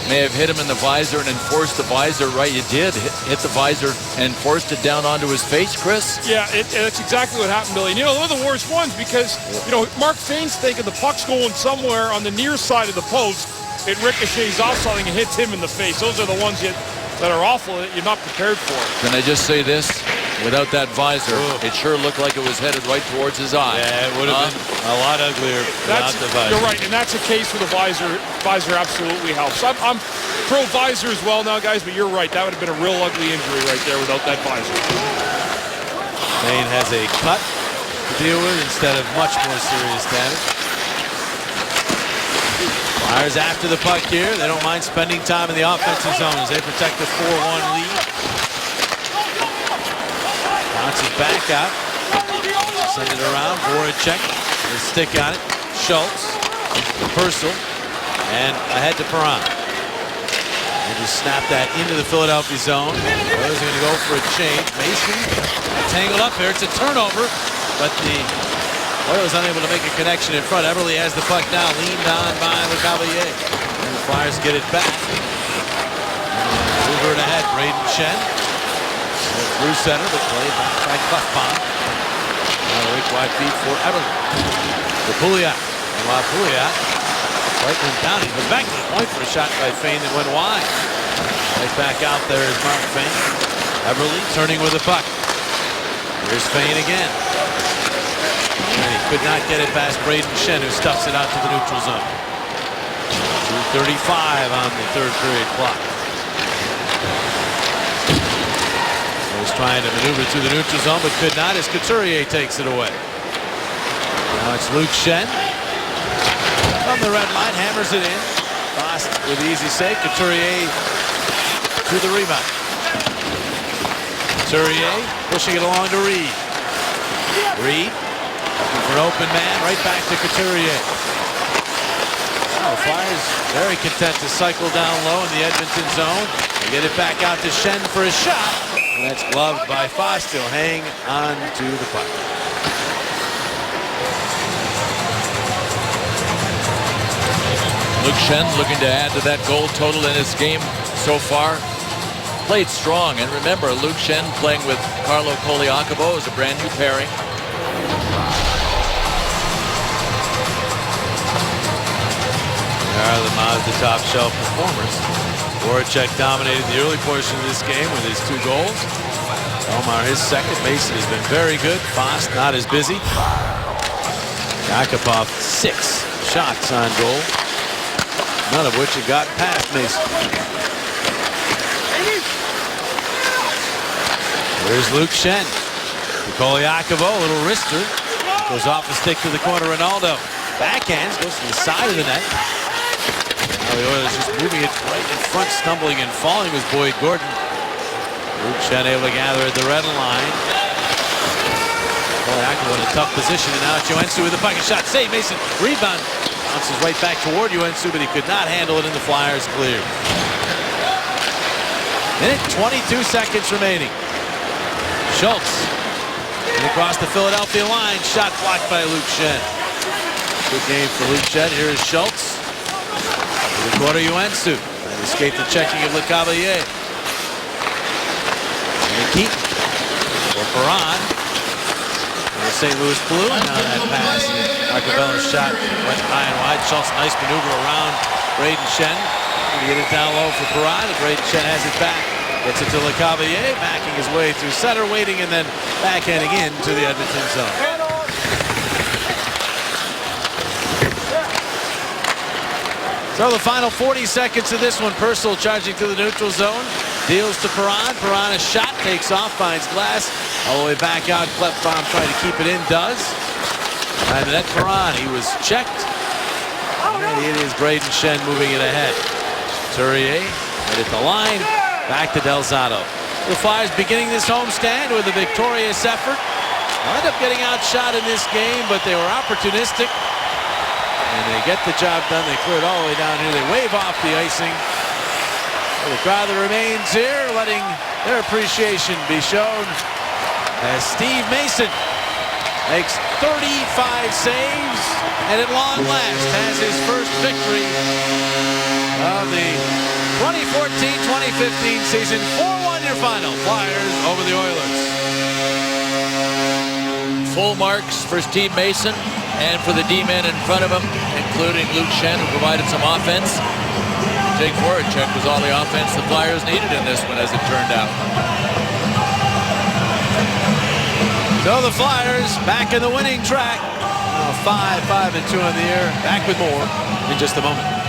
may have hit him in the visor and enforced the visor right. You did hit the visor and forced it down onto his face, Chris. Yeah, that's exactly what happened, Billy. And, you know, they're the worst ones because, you know, Mark Fane's thinking the puck's going somewhere on the near side of the post. It ricochets off something and hits him in the face. Those are the ones that are awful that you're not prepared for. Can I just say this? Without that visor, it sure looked like it was headed right towards his eye. Yeah, it would have been a lot uglier without the visor. You're right, and that's a case where the visor absolutely helps. I'm pro visor as well now, guys, but you're right. That would have been a real ugly injury right there without that visor. Fane has a cut to deal with instead of much more serious damage. Flyers after the puck here. They don't mind spending time in the offensive zone as they protect the 4-1 lead. Bounces back out. Send it around. Voracek with a stick on it. Schultz. Purcell. And ahead to Perron. They just snap that into the Philadelphia zone. Oilers are going to go for a change. Mason tangled up here. It's a turnover, but the Oilers unable to make a connection in front. Eberle has the puck now, leaned on by LeCavalier. And the Flyers get it back. Over it ahead, Braden Shen. Through center, but played back by Klefbom. Now a weak wide feed for Eberle. For Pouliot. And while Pouliot right went down, he was back to the point for a shot by Fane that went wide. Right back out there is Mark Fane. Eberle turning with the puck. Here's Fane again. And he could not get it past Braden Shen, who stuffs it out to the neutral zone. 2:35 on the third period clock. Was trying to maneuver through the neutral zone, but could not as Couturier takes it away. Now it's Luke Shen. From the red line, hammers it in. Fast with the easy save. Couturier to the rebound. Couturier pushing it along to Reed. Reed looking for an open man. Right back to Couturier. Oh, Flyers very content to cycle down low in the Edmonton zone. They get it back out to Shen for a shot. And that's gloved by Foss. He'll hang on to the puck. Luke Shen looking to add to that goal total in his game so far. Played strong, and remember, Luke Shen playing with Carlo Koliakovo is a brand new pairing. They are the top shelf performers. Voracek dominated the early portion of this game with his 2 goals. Omar his second. Mason has been very good. Foss not as busy. Yakupov 6 shots on goal, none of which have gotten past Mason. There's Luke Shen. Koliakovo, a little wrister. Goes off the stick to the corner. Ronaldo backhands, goes to the side of the net. Now the Oilers just moving it right in front, stumbling and falling was Boyd Gordon. Luke Shen able to gather at the red line. Koliakovo in a tough position, and now it's Joensuu with the puck. Shot, save, Mason, rebound. Bounces right back toward Joensuu, but he could not handle it, and the Flyers clear. Minute 22 seconds remaining. Schultz. And across the Philadelphia line, shot blocked by Luke Shen. Good game for Luke Shen. Here is Schultz. The Guardiuensu. And escape the checking of LeCavalier. And Keaton for Perron. The St. Louis Blue. Now that pass. Michael Bellows shot went high and wide. Schultz, nice maneuver around Braden Shen. Get it down low for Perron. Braden Shen has it back. Gets it to LeCavalier. Backing his way through center, waiting, and then backhanding into the Edmonton zone. So the final 40 seconds of this one. Purcell charging to the neutral zone. Deals to Perron. Perron, a shot, takes off, finds glass. All the way back out. Klefbom trying to keep it in, does. And the net Perron, he was checked. And it is Braden Shen moving it ahead. Couturier right at the line. Back to Del Zotto. The Flyers beginning this homestand with a victorious effort. Wound up getting outshot in this game, but they were opportunistic. And they get the job done. They clear it all the way down here. They wave off the icing. The crowd that remains here letting their appreciation be shown as Steve Mason makes 35 saves and at long last has his first victory of the 2014-2015 season. 4-1 your final. Flyers over the Oilers. Full marks for Steve Mason and for the D-men in front of him, including Luke Shen, who provided some offense. Jake Voracek was all the offense the Flyers needed in this one, as it turned out. So the Flyers back in the winning track. 5-2 in the year. Back with more in just a moment.